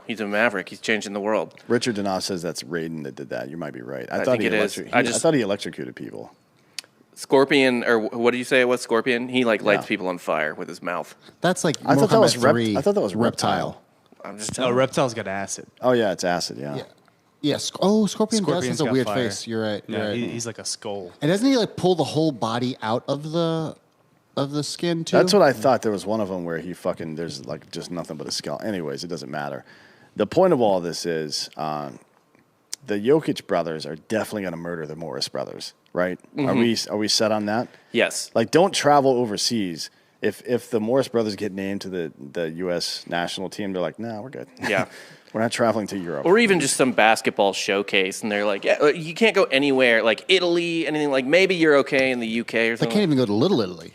he's a maverick. He's changing the world. Richard Denos says that's Raiden that did that. You might be right. I think it is. I thought he electrocuted people. Scorpion, or what did you say it was? Scorpion. He lights people on fire with his mouth. That's like I thought that was Muhammad 3 I thought that was Reptile. I'm just Oh, telling. Reptile's got acid. Oh yeah, it's acid. Yeah. Yeah. Yeah. Scorpion does Scorpion's has a got weird fire. face. You're right. Yeah, right. he's like a skull. And doesn't he pull the whole body out of the skin too? That's what I thought. There was one of them where he fucking there's just nothing but a skull. Anyways, it doesn't matter. The point of all this is the Jokic brothers are definitely going to murder the Morris brothers, right? Mm-hmm. Are we set on that? Yes. Don't travel overseas. If the Morris brothers get named to the U.S. national team, they're like, nah, we're good. Yeah. We're not traveling to Europe. Or even just some basketball showcase, and they're like, yeah, you can't go anywhere, like Italy, anything like maybe you're okay in the UK or They something. can't even go to Little Italy.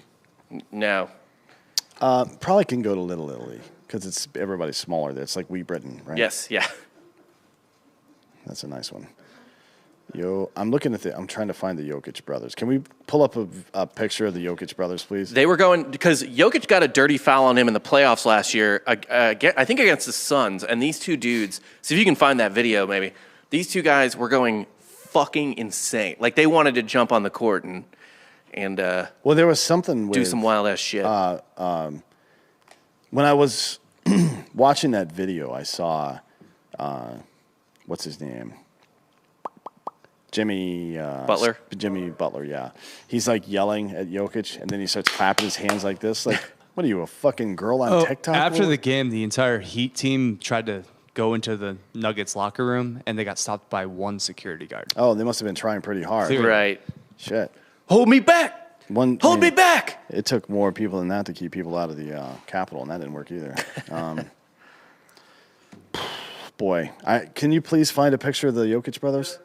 No. Probably can go to Little Italy because everybody's smaller there. It's like Wee Britain, right? Yes, yeah. That's a nice one. I'm looking at I'm trying to find the Jokic brothers. Can we pull up a picture of the Jokic brothers, please? They were going, because Jokic got a dirty foul on him in the playoffs last year, I think against the Suns, and these two dudes, see if you can find that video maybe, these two guys were going fucking insane. Like, they wanted to jump on the court and well, there was something do some wild-ass shit. When I was watching that video, I saw, what's his name? Jimmy Butler? Jimmy Butler, yeah. He's yelling at Jokic, and then he starts clapping his hands like this. Like, what are you, a fucking girl on TikTok? After the game, the entire Heat team tried to go into the Nuggets locker room, and they got stopped by one security guard. Oh, they must have been trying pretty hard. Right. Shit. Hold me back! Hold me back! It took more people than that to keep people out of the Capitol, and that didn't work either. Boy, can you please find a picture of the Jokic brothers?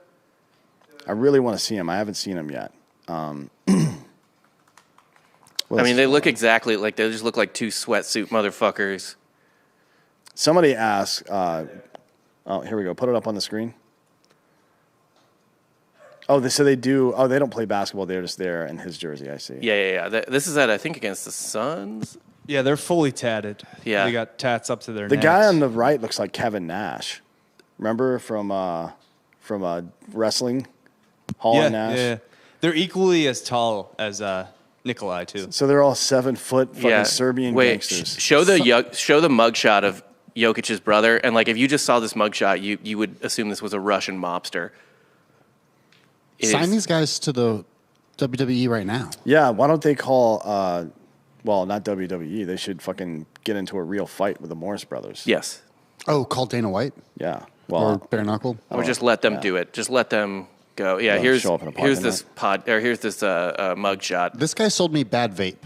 I really want to see them. I haven't seen them yet. They look exactly like, they just look like two sweatsuit motherfuckers. Somebody asked, here we go. Put it up on the screen. Oh, so they do. Oh, they don't play basketball. They're just there in his jersey. I see. Yeah. This is I think, against the Suns. Yeah, they're fully tatted. Yeah. They got tats up to their The necks. guy on the right looks like Kevin Nash. Remember from wrestling? Hall and Nash. Yeah. They're equally as tall as Nikolai, too. So they're all 7 foot fucking Serbian gangsters. Show the mugshot of Jokic's brother, and if you just saw this mugshot, you would assume this was a Russian mobster. Sign these guys to the WWE right now. Yeah, why don't they call, not WWE. They should fucking get into a real fight with the Morris brothers. Yes. Oh, call Dana White? Yeah. Or Well, Bare Knuckle? Or just let them do it. Just let them go. Yeah, Well, show up in a pod, here's didn't this mugshot. This guy sold me bad vape.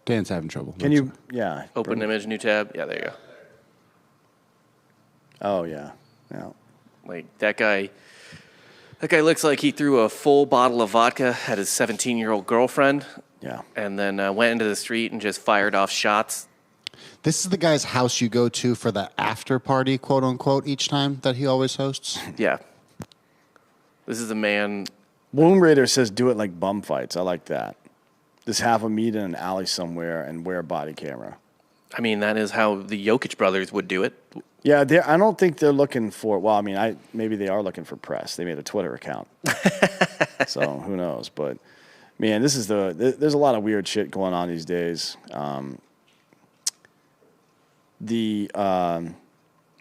Dan's having trouble. can you, yeah. Open image, new tab. Yeah, there you go. Oh, yeah. Yeah. That guy looks like he threw a full bottle of vodka at his 17-year-old girlfriend. Yeah. And then went into the street and just fired off shots. This is the guy's house you go to for the after party, quote unquote, each time that he always hosts. Yeah. This is a man. Womb Raider says do it like bum fights. I like that. Just have them meet in an alley somewhere and wear a body camera. I mean, that is how the Jokic brothers would do it. Yeah, I don't think they're looking for. Well, I mean, maybe they are looking for press. They made a Twitter account, so who knows? But man, there's a lot of weird shit going on these days. The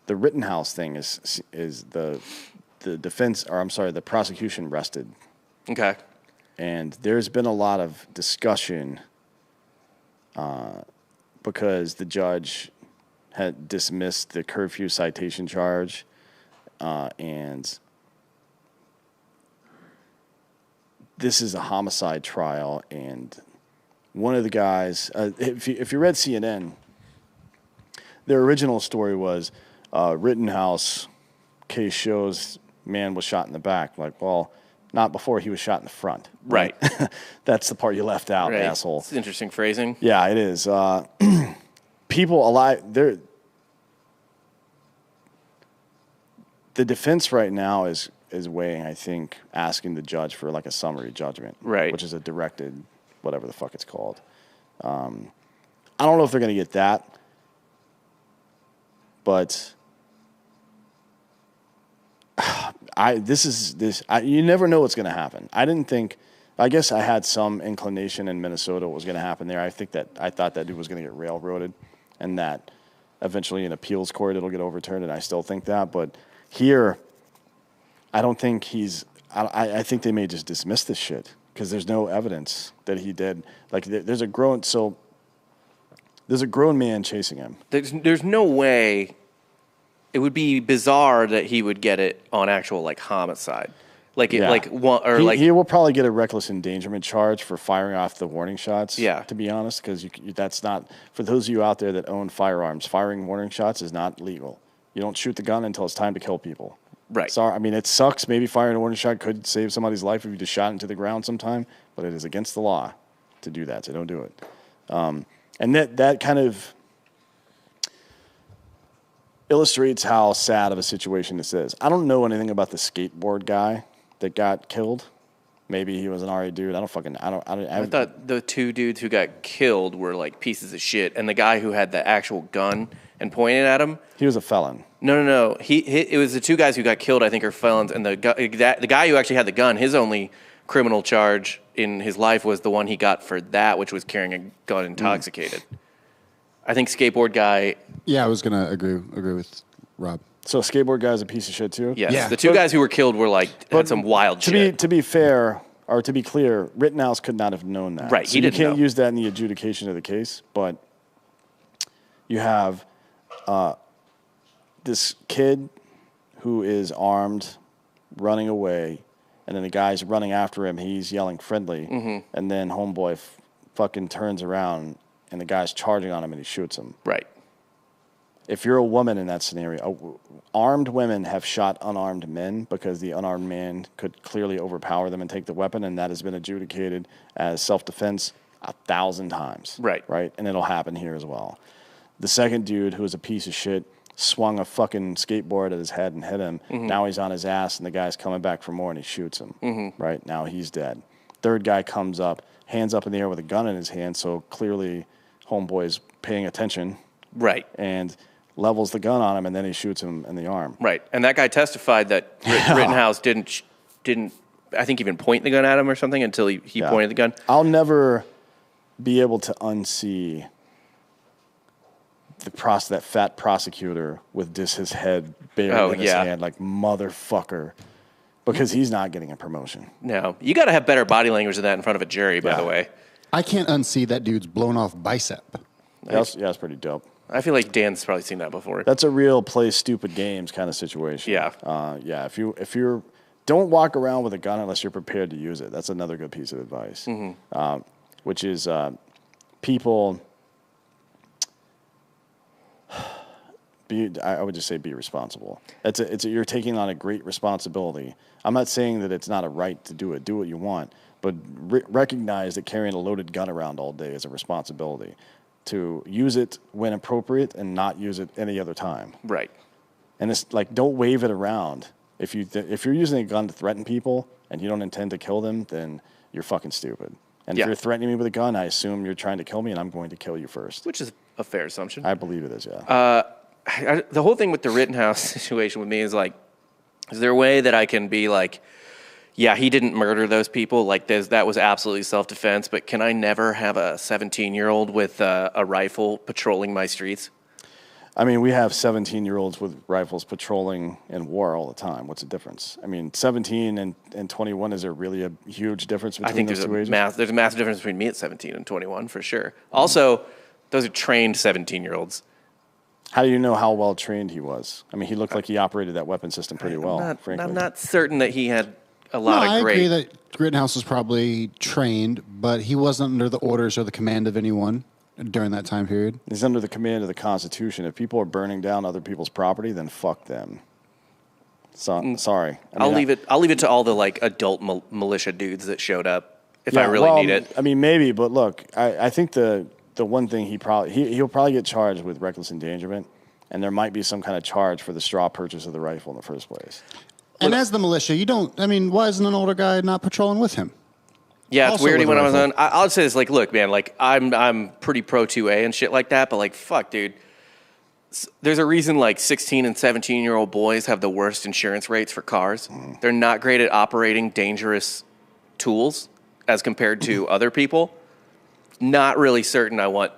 Rittenhouse thing is the defense, or I'm sorry, the prosecution rested, Okay. and there's been a lot of discussion because the judge had dismissed the curfew citation charge, and this is a homicide trial. And one of the guys, if you read CNN, their original story was Rittenhouse case shows man was shot in the back. Well, not before he was shot in the front. Right. That's the part you left out, Right. asshole. It's interesting phrasing. Yeah, it is. people alive. The defense right now is weighing, I think, asking the judge for like a summary judgment, right? Which is a directed, whatever the fuck it's called. I don't know if they're going to get that, but you never know what's going to happen. I guess I had some inclination in Minnesota what was going to happen there. I thought that dude was going to get railroaded, and that eventually in appeals court it'll get overturned, and I still think that. But here, I don't think I think they may just dismiss this shit because there's no evidence that he did. Like there's a grown man chasing him. There's no way. It would be bizarre that he would get it on actual like homicide, he will probably get a reckless endangerment charge for firing off the warning shots. Yeah, to be honest, because that's not, for those of you out there that own firearms. Firing warning shots is not legal. You don't shoot the gun until it's time to kill people. Right. Sorry, I mean it sucks. Maybe firing a warning shot could save somebody's life if you just shot into the ground sometime, but it is against the law to do that. So don't do it. And that kind of illustrates how sad of a situation this is. I don't know anything about the skateboard guy that got killed. Maybe he was an alright dude. I thought the two dudes who got killed were like pieces of shit, and the guy who had the actual gun and pointed at him, he was a felon. No. It was the two guys who got killed, I think, are felons, and the guy who actually had the gun, his only criminal charge in his life was the one he got for that, which was carrying a gun intoxicated. I think skateboard guy. Yeah, I was gonna agree with Rob. So skateboard guy's a piece of shit too. Yes. Yeah. The two guys who were killed were had some wild shit. To be fair, or to be clear, Rittenhouse could not have known that. Right. So he didn't. You can't use that in the adjudication of the case. But you have this kid who is armed, running away, and then the guy's running after him. He's yelling friendly, and then homeboy fucking turns around. And the guy's charging on him, and he shoots him. Right. If you're a woman in that scenario, armed women have shot unarmed men because the unarmed man could clearly overpower them and take the weapon, and that has been adjudicated as self-defense 1,000 times. Right. Right? And it'll happen here as well. The second dude, who was a piece of shit, swung a fucking skateboard at his head and hit him. Now he's on his ass, and the guy's coming back for more, and he shoots him. Right? Now he's dead. Third guy comes up, hands up in the air with a gun in his hand, so clearly homeboy's paying attention. Right. And levels the gun on him, and then he shoots him in the arm. Right. And that guy testified that Rittenhouse didn't, I think, even point the gun at him or something until he pointed the gun. I'll never be able to unsee that fat prosecutor with just his head buried in his hand, like, motherfucker, because he's not getting a promotion. No. You got to have better body language than that in front of a jury, by the way. I can't unsee that dude's blown off bicep. That's pretty dope. I feel like Dan's probably seen that before. That's a real play stupid games kind of situation. Yeah. If you're don't walk around with a gun unless you're prepared to use it. That's another good piece of advice. Which is people. I would just say be responsible. You're taking on a great responsibility. I'm not saying that it's not a right to do it. Do what you want. But recognize that carrying a loaded gun around all day is a responsibility. To use it when appropriate and not use it any other time. Right. And it's like, don't wave it around. If you're using a gun to threaten people and you don't intend to kill them, then you're fucking stupid. And if you're threatening me with a gun, I assume you're trying to kill me, and I'm going to kill you first. Which is a fair assumption. I believe it is, yeah. The whole thing with the Rittenhouse situation with me is like, is there a way that I can be like, yeah, he didn't murder those people. Like, that was absolutely self-defense. But can I never have a 17-year-old with a rifle patrolling my streets? I mean, we have 17-year-olds with rifles patrolling in war all the time. What's the difference? I mean, 17 and 21, is there really a huge difference between those two ages? There's a massive difference between me at 17 and 21, for sure. Also, those are trained 17-year-olds. How do you know how well trained he was? I mean, he looked like he operated that weapon system pretty well, frankly. I'm not certain that he had a lot of great... I agree that Rittenhouse was probably trained, but he wasn't under the orders or the command of anyone during that time period. He's under the command of the Constitution. If people are burning down other people's property, then fuck them. So, sorry. I'll leave it to all the like adult militia dudes that showed up if I really need it. I mean, maybe, but look, I think the the one thing he'll probably get charged with reckless endangerment, and there might be some kind of charge for the straw purchase of the rifle in the first place. And as the militia, why isn't an older guy not patrolling with him? Yeah, it's Also weird with when a I was rifle. on. I'll say this, like, look, man, like, I'm pretty pro 2A and shit like that, but, like, fuck, dude. There's a reason, like, 16 and 17-year-old boys have the worst insurance rates for cars. They're not great at operating dangerous tools as compared to other people. Not really certain I want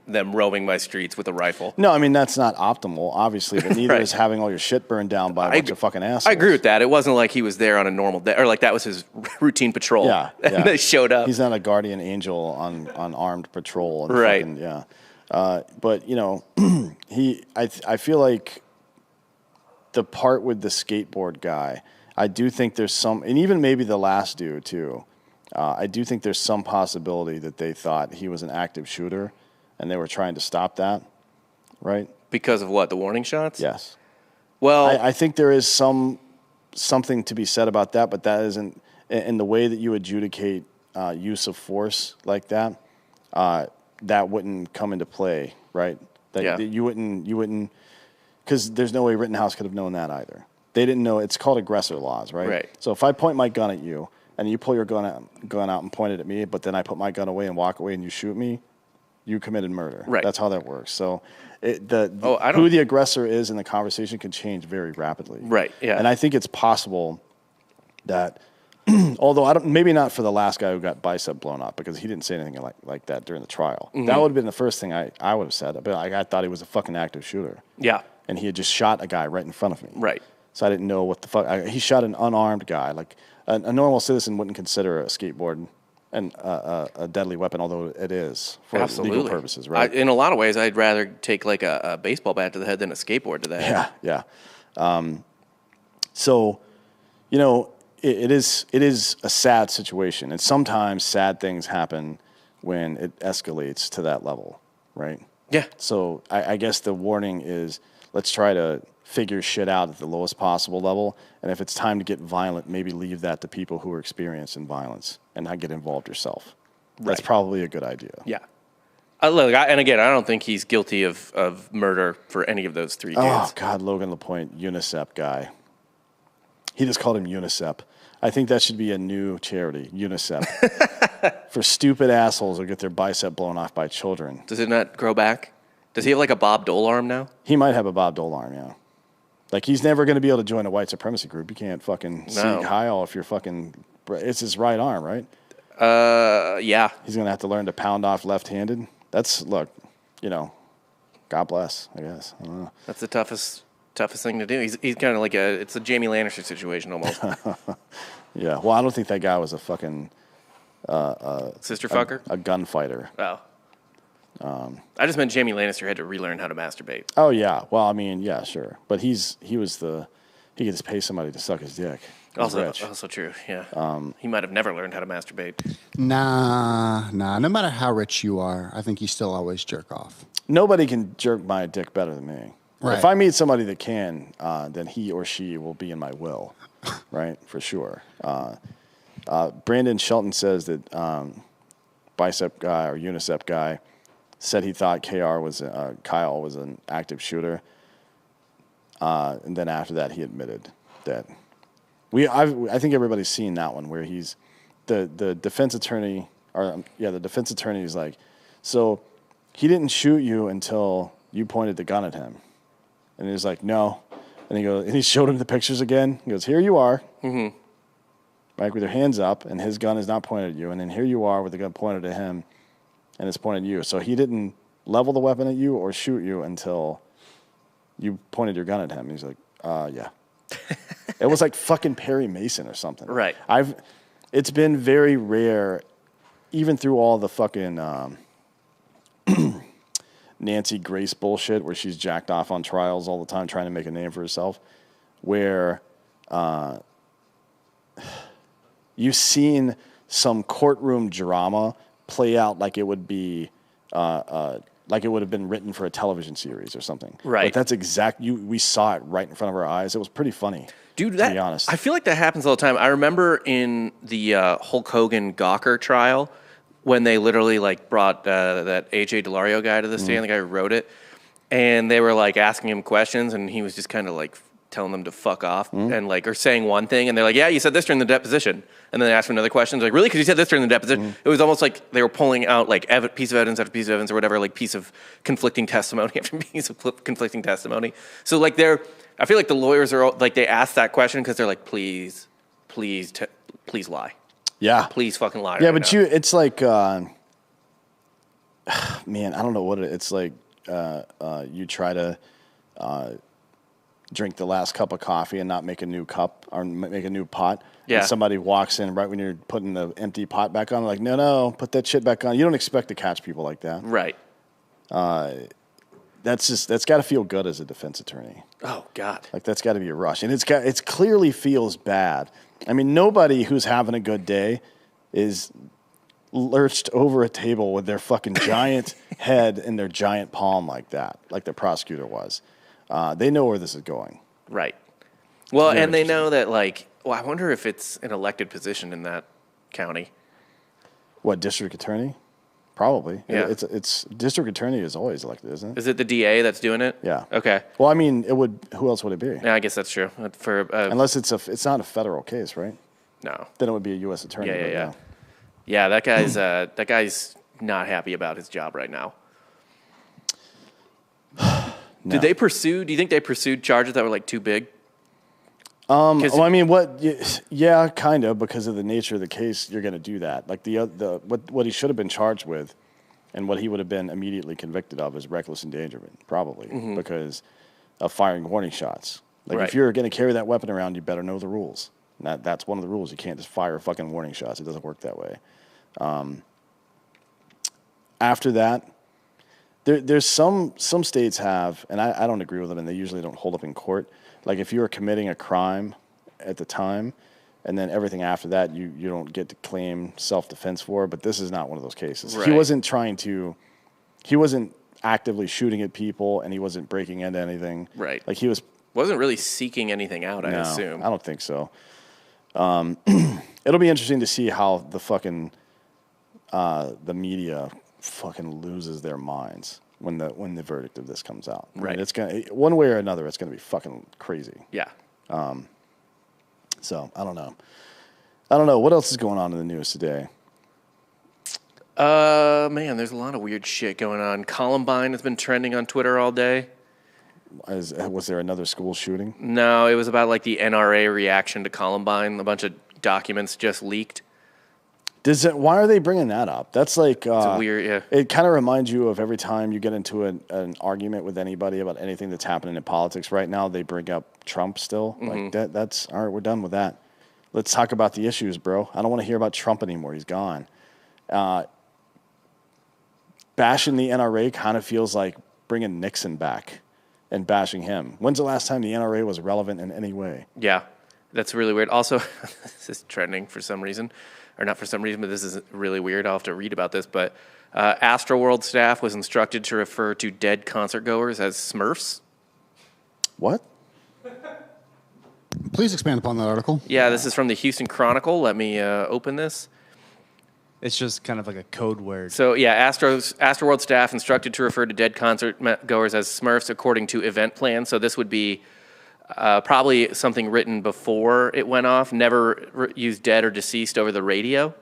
them roaming my streets with a rifle. No, I mean, that's not optimal, obviously, but neither Right. is having all your shit burned down by a bunch of fucking assholes. I agree with that. It wasn't like he was there on a normal day, or like that was his routine patrol. Yeah, and yeah. they showed up. He's not a guardian angel on armed patrol. And Right. fucking, yeah. But, you know, I feel like the part with the skateboard guy, I do think there's some, and even maybe the last dude too, I do think there's some possibility that they thought he was an active shooter and they were trying to stop that, right? Because of what? The warning shots? Yes. Well, I think there is something to be said about that, but that isn't in the way that you adjudicate use of force like that. That wouldn't come into play, right? That you wouldn't, because there's no way Rittenhouse could have known that either. They didn't know. It's called aggressor laws, right? Right. So if I point my gun at you and you pull your gun out and point it at me, but then I put my gun away and walk away and you shoot me, you committed murder. Right. That's how that works. So who the aggressor is in the conversation can change very rapidly. Right, yeah. And I think it's possible that, although maybe not for the last guy who got bicep blown up because he didn't say anything like that during the trial. Mm-hmm. That would have been the first thing I would have said. But I thought he was a fucking active shooter. yeah. And he had just shot a guy right in front of me. Right. So I didn't know what the fuck. He shot an unarmed guy. Like a normal citizen wouldn't consider a skateboard and a deadly weapon, although it is for Absolutely. legal purposes, right? In a lot of ways, I'd rather take like a baseball bat to the head than a skateboard to the head. Yeah. So, you know, it is a sad situation, and sometimes sad things happen when it escalates to that level, right? Yeah. So I guess the warning is let's try to figure shit out at the lowest possible level, and if it's time to get violent, maybe leave that to people who are experienced in violence and not get involved yourself. That's Right. probably a good idea. Yeah. Look, and again, I don't think he's guilty of murder for any of those three dudes. Oh, God, Logan LaPointe, UNICEF guy. He just called him UNICEF. I think that should be a new charity, UNICEF, for stupid assholes who get their bicep blown off by children. Does it not grow back? Does he have like a Bob Dole arm now? He might have a Bob Dole arm, yeah. Like, he's never going to be able to join a white supremacy group. You can't fucking see Kyle if you're fucking... It's his right arm, right? Yeah. He's going to have to learn to pound off left-handed. Look, you know, God bless, I guess. I don't know. That's the toughest thing to do. He's kind of like it's a Jamie Lannister situation almost. Yeah, well, I don't think that guy was a fucking... Sister fucker? A gunfighter. Oh. I just meant Jamie Lannister had to relearn how to masturbate. Oh, yeah. Well, I mean, yeah, sure. But he could just pay somebody to suck his dick. He's rich. Also true, yeah. He might have never learned how to masturbate. Nah. No matter how rich you are, I think you still always jerk off. Nobody can jerk my dick better than me. Right. If I meet somebody that can, then he or she will be in my will, right? For sure. Brandon Shelton says that bicep guy or UNICEF guy said he thought Kyle was an active shooter, and then after that he admitted that. I think everybody's seen that one where he's the defense attorney the defense attorney is like, so he didn't shoot you until you pointed the gun at him, and he was like, no, and he showed him the pictures again. He goes, here you are. Mm-hmm. Right, with your hands up, and his gun is not pointed at you, and then here you are with the gun pointed at him, and it's pointed at you. So he didn't level the weapon at you or shoot you until you pointed your gun at him. He's like, yeah. It was like fucking Perry Mason or something. Right. It's been very rare, even through all the fucking Nancy Grace bullshit where she's jacked off on trials all the time trying to make a name for herself, where you've seen some courtroom drama play out like it would be, like it would have been written for a television series or something. Right. But that's we saw it right in front of our eyes. It was pretty funny. Dude, to be honest. I feel like that happens all the time. I remember in the Hulk Hogan Gawker trial, when they literally like brought that AJ Delario guy to the stand, the guy who wrote it, and they were like asking him questions, and he was just kind of like telling them to fuck off and like or saying one thing, and they're like, yeah, you said this during the deposition, and then they asked him another question, like, really, because you said this during the deposition. It was almost like they were pulling out like piece of evidence after piece of evidence or whatever, like piece of conflicting testimony after piece of conflicting testimony. So like I feel like the lawyers are like they ask that question because they're like, please lie. Yeah. Please fucking lie. Yeah, right but now. it's like, man, I don't know what it's like. You try to drink the last cup of coffee and not make a new cup or make a new pot. Yeah. And somebody walks in right when you're putting the empty pot back on. Like, no, put that shit back on. You don't expect to catch people like that. Right. That's got to feel good as a defense attorney. Oh God. Like that's got to be a rush, and it's clearly feels bad. I mean, nobody who's having a good day is lurched over a table with their fucking giant head in their giant palm like that, like the prosecutor was. They know where this is going. Right. Well, and they know that like, well, I wonder if it's an elected position in that county. What, district attorney? Probably. Yeah. It's district attorney is always elected, isn't it? Is it the DA that's doing it? Yeah. Okay. Well, I mean, it would. Who else would it be? Yeah, I guess that's true. Unless it's not a federal case, right? No. Then it would be a U.S. attorney. Yeah. Yeah, that guy's not happy about his job right now. No. Do you think they pursued charges that were like too big? Well, I mean, yeah, kind of, because of the nature of the case, you're going to do that. Like what he should have been charged with, and what he would have been immediately convicted of is reckless endangerment, probably because of firing warning shots. Like Right. if you're going to carry that weapon around, you better know the rules. And that's one of the rules. You can't just fire fucking warning shots. It doesn't work that way. After that, there's some states have, and I don't agree with them, and they usually don't hold up in court. Like if you were committing a crime at the time, and then everything after that, you don't get to claim self-defense for. But this is not one of those cases. Right. He wasn't actively shooting at people, and he wasn't breaking into anything. Right. Like he Wasn't really seeking anything out, I no, assume. I don't think so. It'll be interesting to see how the fucking the media fucking loses their minds when the verdict of this comes out. Right. I mean, it's gonna one way or another. It's gonna be fucking crazy. Yeah. So I don't know. What else is going on in the news today? Man, there's a lot of weird shit going on. Columbine has been trending on Twitter all day. Was there another school shooting? No, it was about like the NRA reaction to Columbine. A bunch of documents just leaked. Why are they bringing that up? That's like It's weird, yeah. It kind of reminds you of every time you get into an argument with anybody about anything that's happening in politics right now, they bring up Trump still. Like that's all right. We're done with that. Let's talk about the issues, bro. I don't want to hear about Trump anymore. He's gone. Bashing the NRA kind of feels like bringing Nixon back and bashing him. When's the last time the NRA was relevant in any way? Yeah, that's really weird. Also, this is trending for some reason. Or not for some reason, but this is really weird. I'll have to read about this. But Astroworld staff was instructed to refer to dead concert goers as Smurfs. What? Please expand upon that article. Yeah, this is from the Houston Chronicle. Let me open this. It's just kind of like a code word. So, yeah, Astroworld staff instructed to refer to dead concert goers as Smurfs according to event plan. So this would be probably something written before it went off. Never use dead or deceased over the radio.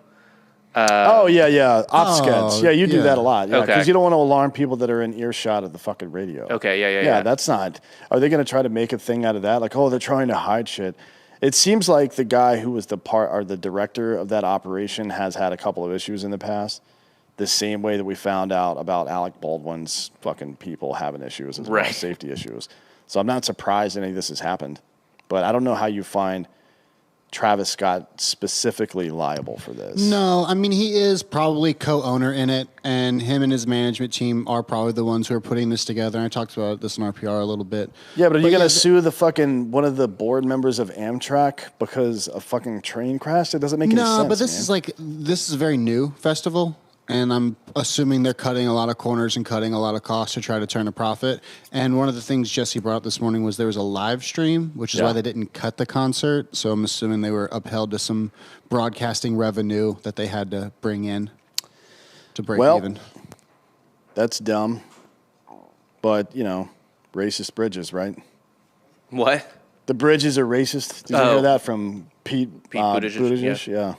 Yeah. Op-skeds. Yeah, you do yeah. that a lot. Yeah, Okay. because you don't want to alarm people that are in earshot of the fucking radio. Okay, yeah. Yeah, that's not. Are they going to try to make a thing out of that? Like, they're trying to hide shit. It seems like the guy who was the director of that operation has had a couple of issues in the past. The same way that we found out about Alec Baldwin's fucking people having issues as well, Right. safety issues. So I'm not surprised any of this has happened. But I don't know how you find Travis Scott specifically liable for this. No, I mean, he is probably co-owner in it, and him and his management team are probably the ones who are putting this together. And I talked about this in RPR a little bit. Yeah, but are you going to sue the fucking one of the board members of Amtrak because a fucking train crashed? It doesn't make any sense. No, but this is a very new festival, and I'm assuming they're cutting a lot of corners and cutting a lot of costs to try to turn a profit. And one of the things Jesse brought up this morning was there was a live stream, which is why they didn't cut the concert. So I'm assuming they were upheld to some broadcasting revenue that they had to bring in. to break Well, even. That's dumb. But, racist bridges, right? What? The bridges are racist. Did you hear that from Pete Buttigieg?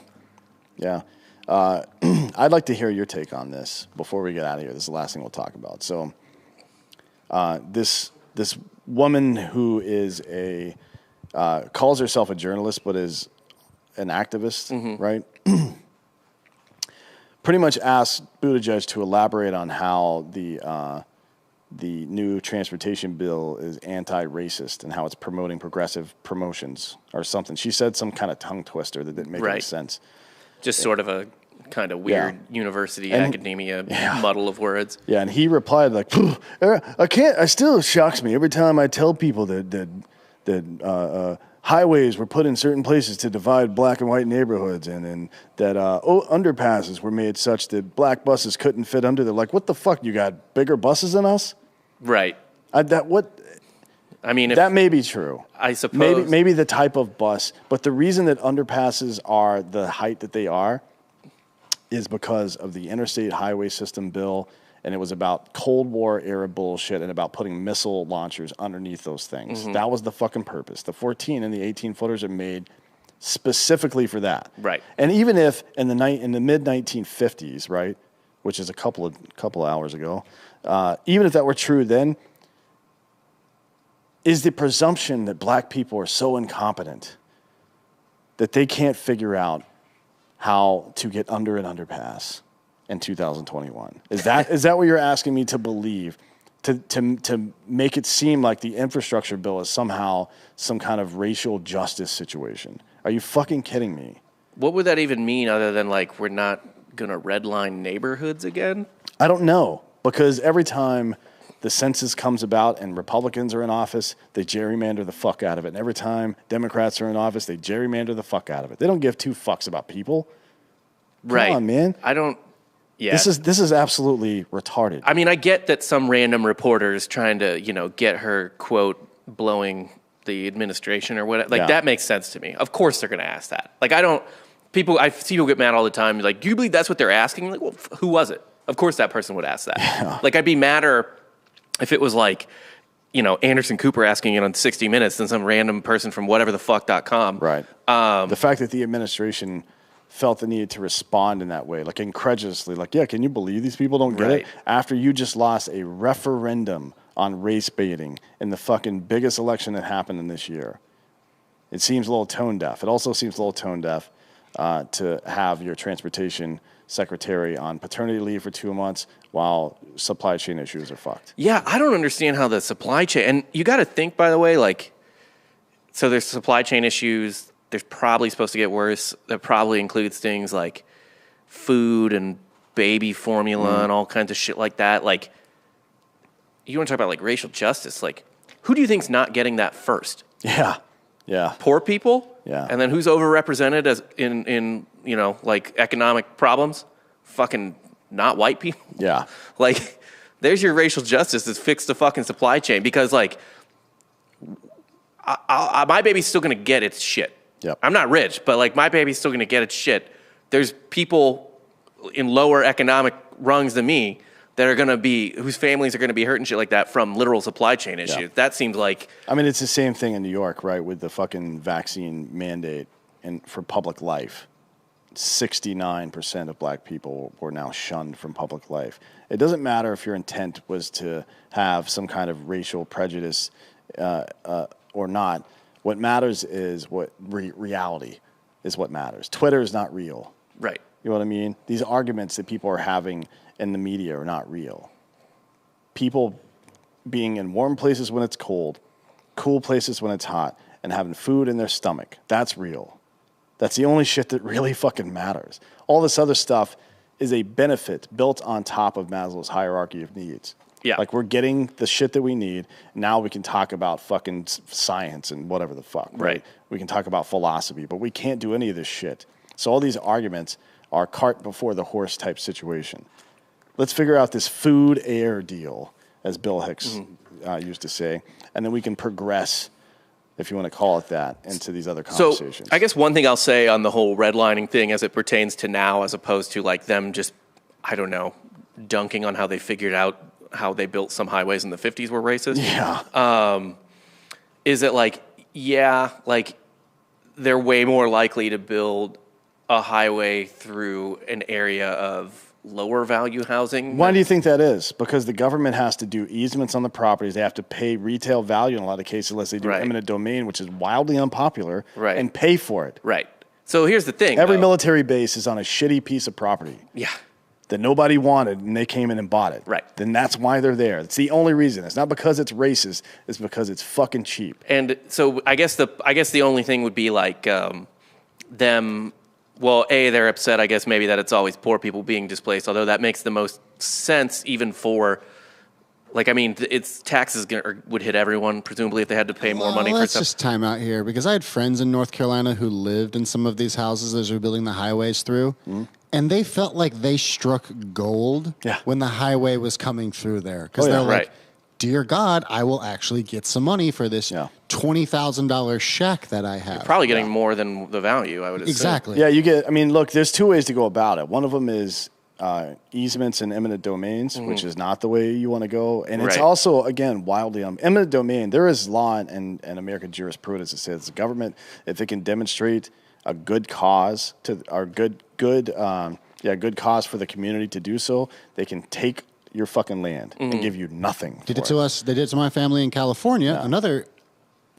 Yeah. I'd like to hear your take on this before we get out of here. This is the last thing we'll talk about. So, this woman who is calls herself a journalist but is an activist, right? Pretty much asked Buttigieg to elaborate on how the new transportation bill is anti-racist and how it's promoting progressive promotions or something. She said some kind of tongue twister that didn't make any sense. Just sort of a kind of weird university academia muddle of words. Yeah, and he replied like, "I can't. It still shocks me every time I tell people that highways were put in certain places to divide black and white neighborhoods, and that underpasses were made such that black buses couldn't fit under. They're like, what the fuck? You got bigger buses than us?" Right. That may be true. I suppose. Maybe the type of bus, but the reason that underpasses are the height that they are is because of the interstate highway system bill, and it was about Cold War era bullshit and about putting missile launchers underneath those things. That was the fucking purpose. The 14 and the 18 footers are made specifically for that. Right. And even if in the mid 1950s, right, which is a couple hours ago, even if that were true then, is the presumption that black people are so incompetent that they can't figure out how to get under an underpass in 2021? Is that what you're asking me to believe? To make it seem like the infrastructure bill is somehow some kind of racial justice situation? Are you fucking kidding me? What would that even mean other than like we're not gonna redline neighborhoods again? I don't know, because every time the census comes about and Republicans are in office, they gerrymander the fuck out of it. And every time Democrats are in office, they gerrymander the fuck out of it. They don't give two fucks about people. Come on, man. I don't. Yeah. This is absolutely retarded. I mean, I get that some random reporter's trying to, get her quote blowing the administration or whatever. Like that makes sense to me. Of course they're going to ask that. Like I see people get mad all the time. Like, do you believe that's what they're asking? Like, well, who was it? Of course that person would ask that. Yeah. Like I'd be madder if it was like, Anderson Cooper asking it on 60 Minutes than some random person from whateverthefuck.com. Right. The fact that the administration felt the need to respond in that way, like incredulously, like, yeah, can you believe these people don't get it? After you just lost a referendum on race baiting in the fucking biggest election that happened in this year. It seems a little tone deaf. It also seems a little tone deaf to have your transportation secretary on paternity leave for 2 months while supply chain issues are fucked. Yeah, I don't understand how the supply chain, and you got to think, by the way, like, so there's supply chain issues. There's probably supposed to get worse. That probably includes things like food and baby formula and all kinds of shit like that. Like, you want to talk about like racial justice? Like, who do you think's not getting that first? Yeah. Poor people. Yeah. And then who's overrepresented as in like economic problems? Fucking not white people. Yeah. Like, there's your racial justice is fix the fucking supply chain, because like my baby's still gonna get its shit. Yep. I'm not rich, but like my baby's still gonna get its shit. There's people in lower economic rungs than me that are gonna be, whose families are gonna be hurt and shit like that from literal supply chain issues. Yeah. That seems like, I mean, it's the same thing in New York, right? With the fucking vaccine mandate and for public life. 69% of black people were now shunned from public life. It doesn't matter if your intent was to have some kind of racial prejudice or not. What matters is what reality is what matters. Twitter is not real. right. You know what I mean? These arguments that people are having in the media are not real. People being in warm places when it's cold, cool places when it's hot, and having food in their stomach, that's real. That's the only shit that really fucking matters. All this other stuff is a benefit built on top of Maslow's hierarchy of needs. Yeah. Like, we're getting the shit that we need. Now we can talk about fucking science and whatever the fuck. Right. We can talk about philosophy, but we can't do any of this shit. So all these arguments are cart before the horse type situation. Let's figure out this food air deal, as Bill Hicks used to say, and then we can progress, if you want to call it that, into these other conversations. So I guess one thing I'll say on the whole redlining thing as it pertains to now, as opposed to like them just I don't know, dunking on how they figured out how they built some highways in the 50s were racist. Yeah. Is it like, yeah, like they're way more likely to build a highway through an area of lower value housing? Why do you think that is? Because the government has to do easements on the properties. They have to pay retail value in a lot of cases unless they do eminent domain, which is wildly unpopular, and pay for it. Right. So here's the thing. Every military base is on a shitty piece of property. Yeah. That nobody wanted, and they came in and bought it. Right. Then that's why they're there. It's the only reason. It's not because it's racist. It's because it's fucking cheap. And so I guess the only thing would be like them. Well, they're upset. I guess maybe that it's always poor people being displaced. Although that makes the most sense, even for. Like, I mean, it's taxes would hit everyone, presumably, if they had to pay more money for stuff. Let's just time out here, because I had friends in North Carolina who lived in some of these houses as they were building the highways through, and they felt like they struck gold when the highway was coming through there. Because they're like, dear God, I will actually get some money for this $20,000 shack that I have. You're probably getting more than the value, I would assume. Exactly. Yeah, you get, I mean, look, there's two ways to go about it. One of them is easements and eminent domains, which is not the way you want to go. And it's also, again, wildly eminent domain. There is law and American jurisprudence that says the government, if it can demonstrate a good cause good cause for the community to do so, they can take your fucking land and give you nothing. Did it to us. They did it to my family in California. Yeah. Another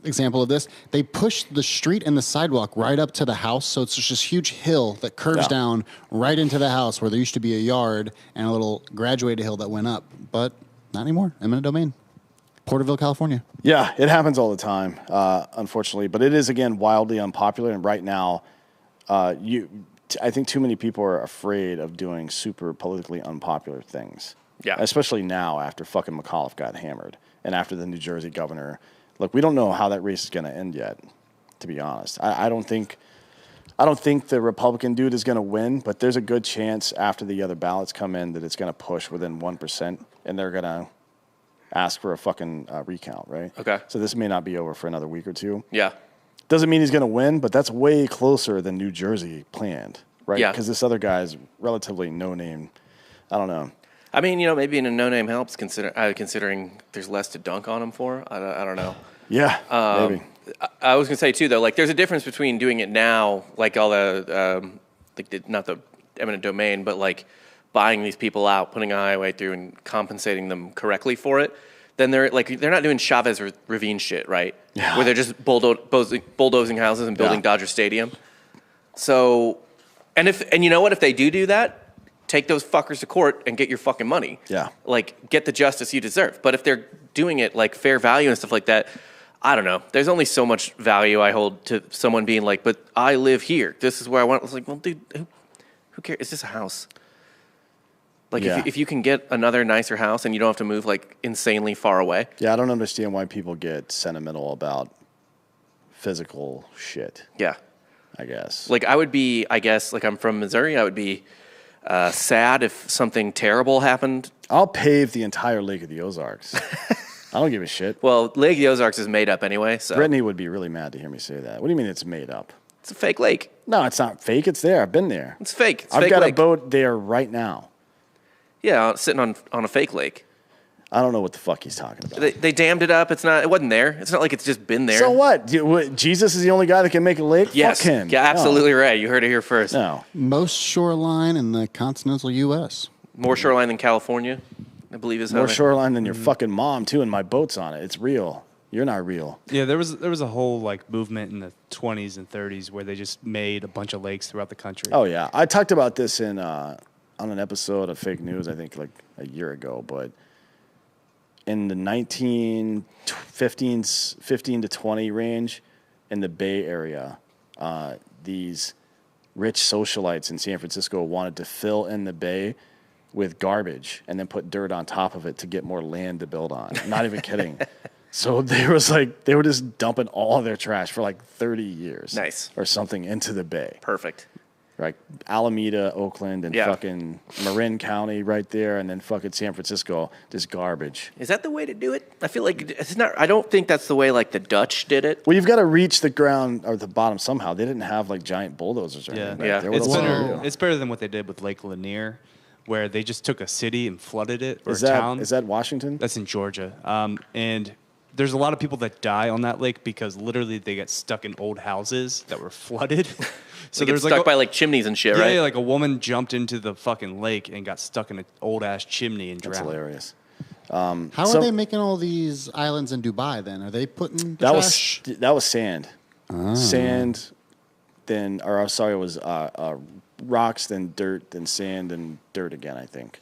example of this, they pushed the street and the sidewalk right up to the house, so it's just this huge hill that curves down right into the house where there used to be a yard and a little graduated hill that went up, but not anymore. Eminent domain. Porterville, California. Yeah, it happens all the time, unfortunately, but it is, again, wildly unpopular, and right now, I think too many people are afraid of doing super politically unpopular things. Yeah. Especially now after fucking McAuliffe got hammered and after the New Jersey governor. Look, we don't know how that race is going to end yet, to be honest. I don't think the Republican dude is going to win, but there's a good chance after the other ballots come in that it's going to push within 1%, and they're going to ask for a fucking recount, right? Okay. So this may not be over for another week or two. Yeah. Doesn't mean he's going to win, but that's way closer than New Jersey planned, right? Yeah. Because this other guy's relatively no-name. I don't know. I mean, maybe in a no-name helps considering there's less to dunk on him for. I don't know. Yeah, maybe. I was going to say, too, though, like, there's a difference between doing it now, like all the, not the eminent domain, but, like, buying these people out, putting a highway through and compensating them correctly for it. Then they're not doing Chavez Ravine shit, right? Yeah. Where they're just bulldozing houses and building Dodger Stadium. So, and you know what? If they do that, take those fuckers to court and get your fucking money. Yeah. Like, get the justice you deserve. But if they're doing it like fair value and stuff like that, I don't know. There's only so much value I hold to someone being like, but I live here. This is where I want. I was like, well, dude, who cares? It's just a house. Like, if you can get another nicer house and you don't have to move like insanely far away. Yeah, I don't understand why people get sentimental about physical shit. Yeah. I guess. Like, I would be, like, I'm from Missouri. I would be sad if something terrible happened. I'll pave the entire Lake of the Ozarks. I don't give a shit. Well, Lake of the Ozarks is made up anyway, so. Brittany would be really mad to hear me say that. What do you mean it's made up? It's a fake lake. No, it's not fake. It's there. I've been there. It's fake. It's I've fake got lake. a boat there right now. Yeah, sitting on a fake lake. I don't know what the fuck he's talking about. They dammed it up. It wasn't there. It's not like it's just been there. So what? Jesus is the only guy that can make a lake? Yes. Fuck him. Yeah, absolutely right. You heard it here first. No. Most shoreline in the continental U.S. More shoreline than California, I believe is how More shoreline than your fucking mom, too, and my boat's on it. It's real. You're not real. Yeah, there was a whole like movement in the 20s and 30s where they just made a bunch of lakes throughout the country. Oh, yeah. I talked about this on an episode of Fake News, I think, like a year ago, but in the 15 to 20 range in the Bay Area, these rich socialites in San Francisco wanted to fill in the bay with garbage and then put dirt on top of it to get more land to build on. Not even kidding. So they were just dumping all their trash for like 30 years. Nice. Or something into the bay. Perfect. Like Alameda, Oakland, and fucking Marin County right there, and then fucking San Francisco, just garbage. Is that the way to do it? I feel like it's not. I don't think that's the way like the Dutch did it. Well, you've got to reach the ground or the bottom somehow. They didn't have like giant bulldozers or anything. Yeah. It's better than what they did with Lake Lanier, where they just took a city and flooded it, or Is a that town. is that Washington? That's in Georgia. And there's a lot of people that die on that lake because literally they get stuck in old houses that were flooded. So there's stuck by like chimneys and shit, right? Yeah, like a woman jumped into the fucking lake and got stuck in an old ass chimney and drowned. That's hilarious. How are they making all these islands in Dubai then? Are they putting the trash? That was sand. Sand, then, or I'm sorry, it was rocks, then dirt, then sand, then dirt again, I think.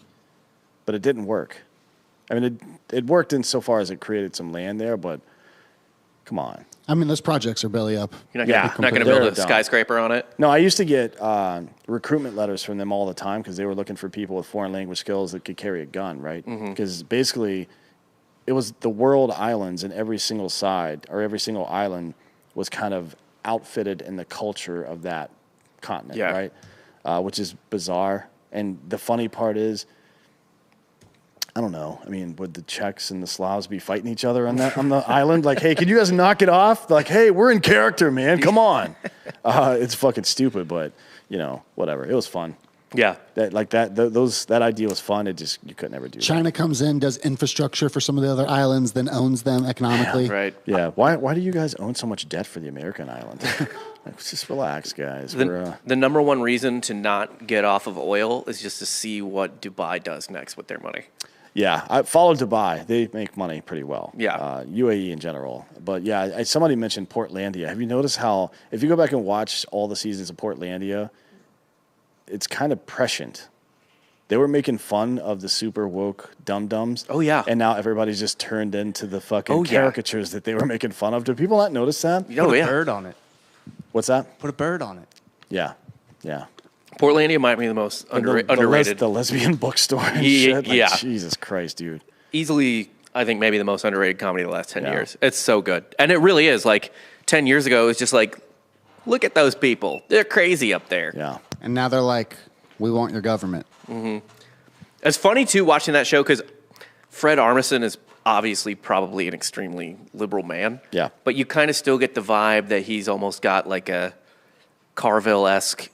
But it didn't work. I mean, it worked insofar as it created some land there, but come on. I mean, those projects are belly up. You're not going to build a skyscraper on it? No, I used to get recruitment letters from them all the time because they were looking for people with foreign language skills that could carry a gun, right? Because basically, it was the world islands, and every single side or every single island was kind of outfitted in the culture of that continent, right? Which is bizarre. And the funny part is, I don't know. I mean, would the Czechs and the Slavs be fighting each other on the island? Like, hey, can you guys knock it off? Like, hey, we're in character, man. Come on. It's fucking stupid, but whatever. It was fun. Yeah, that idea was fun. It just you could never do. China comes in, does infrastructure for some of the other islands, then owns them economically. Yeah, right. Yeah. Why do you guys own so much debt for the American island? Just relax, guys. The number one reason to not get off of oil is just to see what Dubai does next with their money. Yeah, I follow Dubai. They make money pretty well. Yeah. UAE in general. But yeah, somebody mentioned Portlandia. Have you noticed how, if you go back and watch all the seasons of Portlandia, it's kind of prescient. They were making fun of the super woke dum-dums. Oh, yeah. And now everybody's just turned into the fucking caricatures that they were making fun of. Do people not notice that? Put a bird on it. What's that? Put a bird on it. Yeah. Yeah. Portlandia might be the most underrated. The lesbian bookstore and shit. Like, yeah. Jesus Christ, dude. Easily, I think maybe the most underrated comedy of the last 10 years. It's so good. And it really is. Like, 10 years ago, it was just like, look at those people. They're crazy up there. Yeah. And now they're like, we want your government. Mm-hmm. It's funny, too, watching that show because Fred Armisen is obviously probably an extremely liberal man. Yeah. But you kind of still get the vibe that he's almost got like a Carville-esque.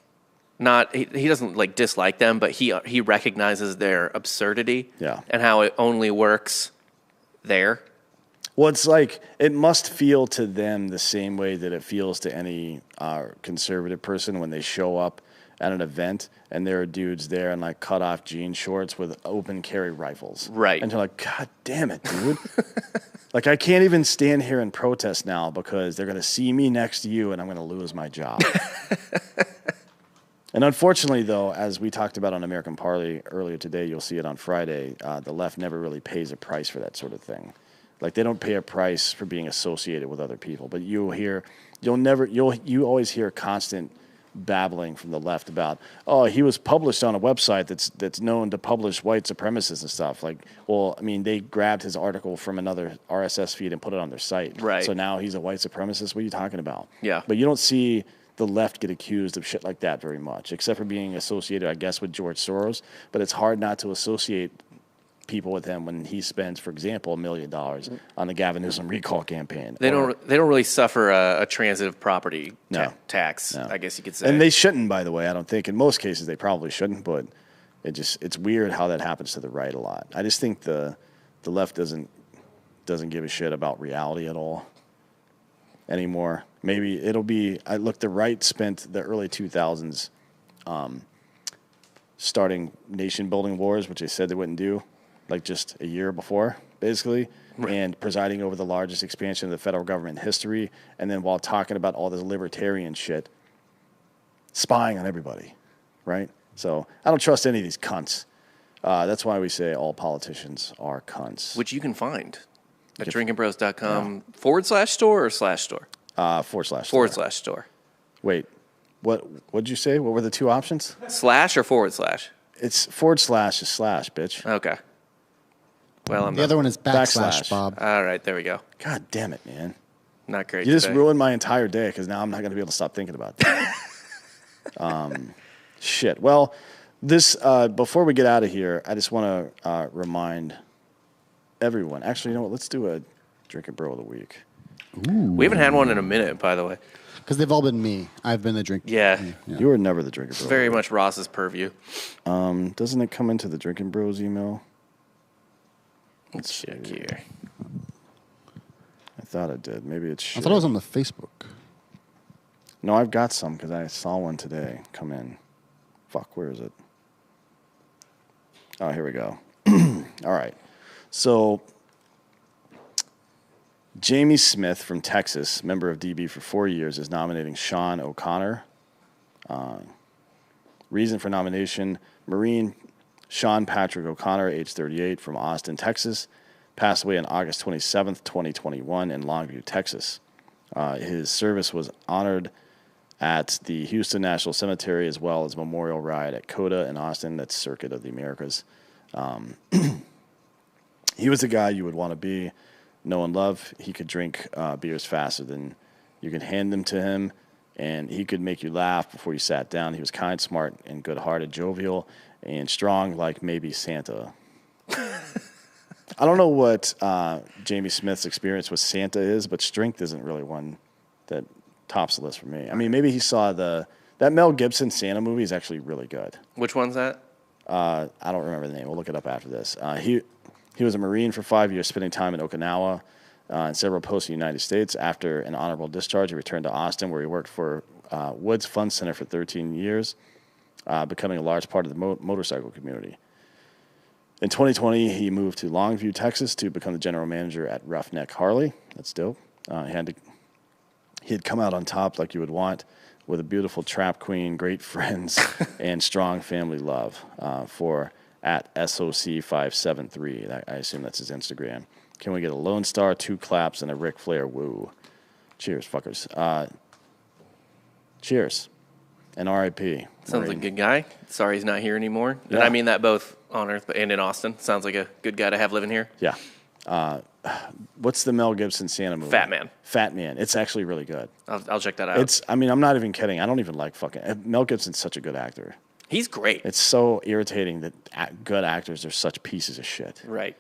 He doesn't like dislike them, but he recognizes their absurdity and how it only works there. Well, it's like it must feel to them the same way that it feels to any conservative person when they show up at an event and there are dudes there in like cut off jean shorts with open carry rifles. Right. And they're like, God damn it, dude. Like, I can't even stand here and protest now because they're going to see me next to you and I'm going to lose my job. And unfortunately, though, as we talked about on American Parley earlier today, you'll see it on Friday, the left never really pays a price for that sort of thing. Like, they don't pay a price for being associated with other people. But you always hear constant babbling from the left about, oh, he was published on a website that's known to publish white supremacists and stuff. Like, well, I mean, they grabbed his article from another RSS feed and put it on their site. Right. So now he's a white supremacist. What are you talking about? Yeah. But you don't see the left get accused of shit like that very much, except for being associated, I guess, with George Soros. But it's hard not to associate people with him when he spends, for example, $1 million on the Gavin Newsom recall campaign. They don't really suffer a transitive property tax, No. I guess you could say. And they shouldn't, by the way. I don't think in most cases they probably shouldn't, but it's weird how that happens to the right a lot. I just think the left doesn't give a shit about reality at all anymore. Maybe it'll be. The right spent the early 2000s starting nation-building wars, which they said they wouldn't do, like just a year before, basically, and presiding over the largest expansion of the federal government in history, and then while talking about all this libertarian shit, spying on everybody, right? So I don't trust any of these cunts. That's why we say all politicians are cunts. Which you can find at drinkinbros.com /store or /store? /store. /store. Wait, what'd you say? What were the two options? / or /? It's / is / bitch. Okay. Well, the other one is backslash, Bob. All right, there we go. God damn it, man. Not great. You just ruined my entire day because now I'm not going to be able to stop thinking about that. Shit. Well, this before we get out of here, I just want to remind everyone. Actually, you know what? Let's do a Drinkin' Bro of the Week. Ooh. We haven't had one in a minute, by the way. Because they've all been me. I've been the drinking. Yeah. You were never the Drinkin' Bros. Very much Ross's purview. Doesn't it come into the Drinkin' Bros email? Let's check here. I thought it did. Maybe it should. I thought it was on the Facebook. No, I've got some because I saw one today come in. Fuck, where is it? Oh, here we go. All right. So, Jamie Smith from Texas, member of DB for 4 years, is nominating Sean O'Connor. Reason for nomination, Marine Sean Patrick O'Connor, age 38, from Austin, Texas, passed away on August 27th, 2021 in Longview, Texas. His service was honored at the Houston National Cemetery as well as Memorial Ride at Coda in Austin. That's Circuit of the Americas. He was the guy you would want to be, know and love. He could drink beers faster than you could hand them to him, and he could make you laugh before you sat down. He was kind, smart, and good-hearted, jovial, and strong like maybe Santa. I don't know what Jamie Smith's experience with Santa is, but strength isn't really one that tops the list for me. I mean, maybe he saw that Mel Gibson Santa movie is actually really good. Which one's that? I don't remember the name. We'll look it up after this. He was a Marine for 5 years, spending time in Okinawa and several posts in the United States. After an honorable discharge, he returned to Austin, where he worked for Woods Fun Center for 13 years, becoming a large part of the motorcycle community. In 2020, he moved to Longview, Texas, to become the general manager at Roughneck Harley. That's dope. He had come out on top like you would want, with a beautiful trap queen, great friends, and strong family love for at SOC573. I assume that's his Instagram. Can we get a Lone Star, 2 claps, and a Ric Flair woo? Cheers, fuckers. Cheers. And R.I.P. Sounds like a good guy. Sorry he's not here anymore. Yeah. And I mean that both on Earth and in Austin. Sounds like a good guy to have living here. Yeah. What's the Mel Gibson Santa movie? Fat Man. Fat Man. It's actually really good. I'll check that out. I'm not even kidding. I don't even like Mel Gibson's such a good actor. He's great. It's so irritating that good actors are such pieces of shit. Right.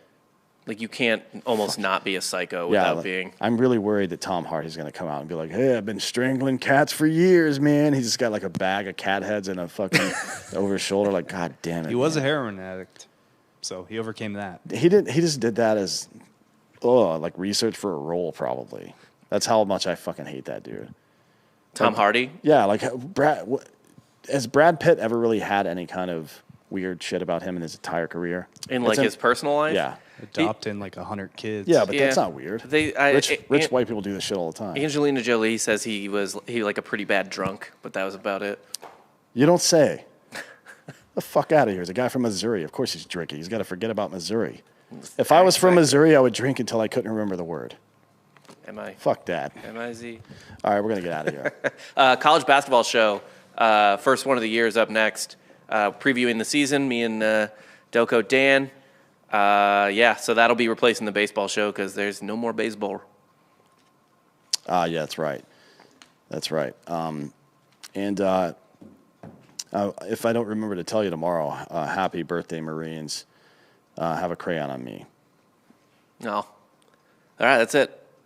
Like, you can't almost not be a psycho without being. I'm really worried that Tom Hardy's going to come out and be like, hey, I've been strangling cats for years, man. He's just got like a bag of cat heads and a fucking over his shoulder. Like, God damn it. He was man. a heroin addict, so he overcame that. He just did that as, like research for a role, probably. That's how much I fucking hate that dude. Tom Hardy? Yeah, like, has Brad Pitt ever really had any kind of weird shit about him in his entire career? In like his personal life? Yeah. Adopting like 100 kids. Yeah, but that's not weird. Rich white people do this shit all the time. Angelina Jolie says he like a pretty bad drunk, but that was about it. You don't say. The fuck out of here. He's a guy from Missouri. Of course he's drinking. He's got to forget about Missouri. If I was from Missouri, I would drink until I couldn't remember the word. Fuck that. M-I-Z. All right, we're going to get out of here. College basketball show. First one of the year is up next. Previewing the season, me and Delco Dan. So that'll be replacing the baseball show because there's no more baseball. Yeah, that's right. That's right. If I don't remember to tell you tomorrow, happy birthday, Marines. Have a crayon on me. No. All right, that's it.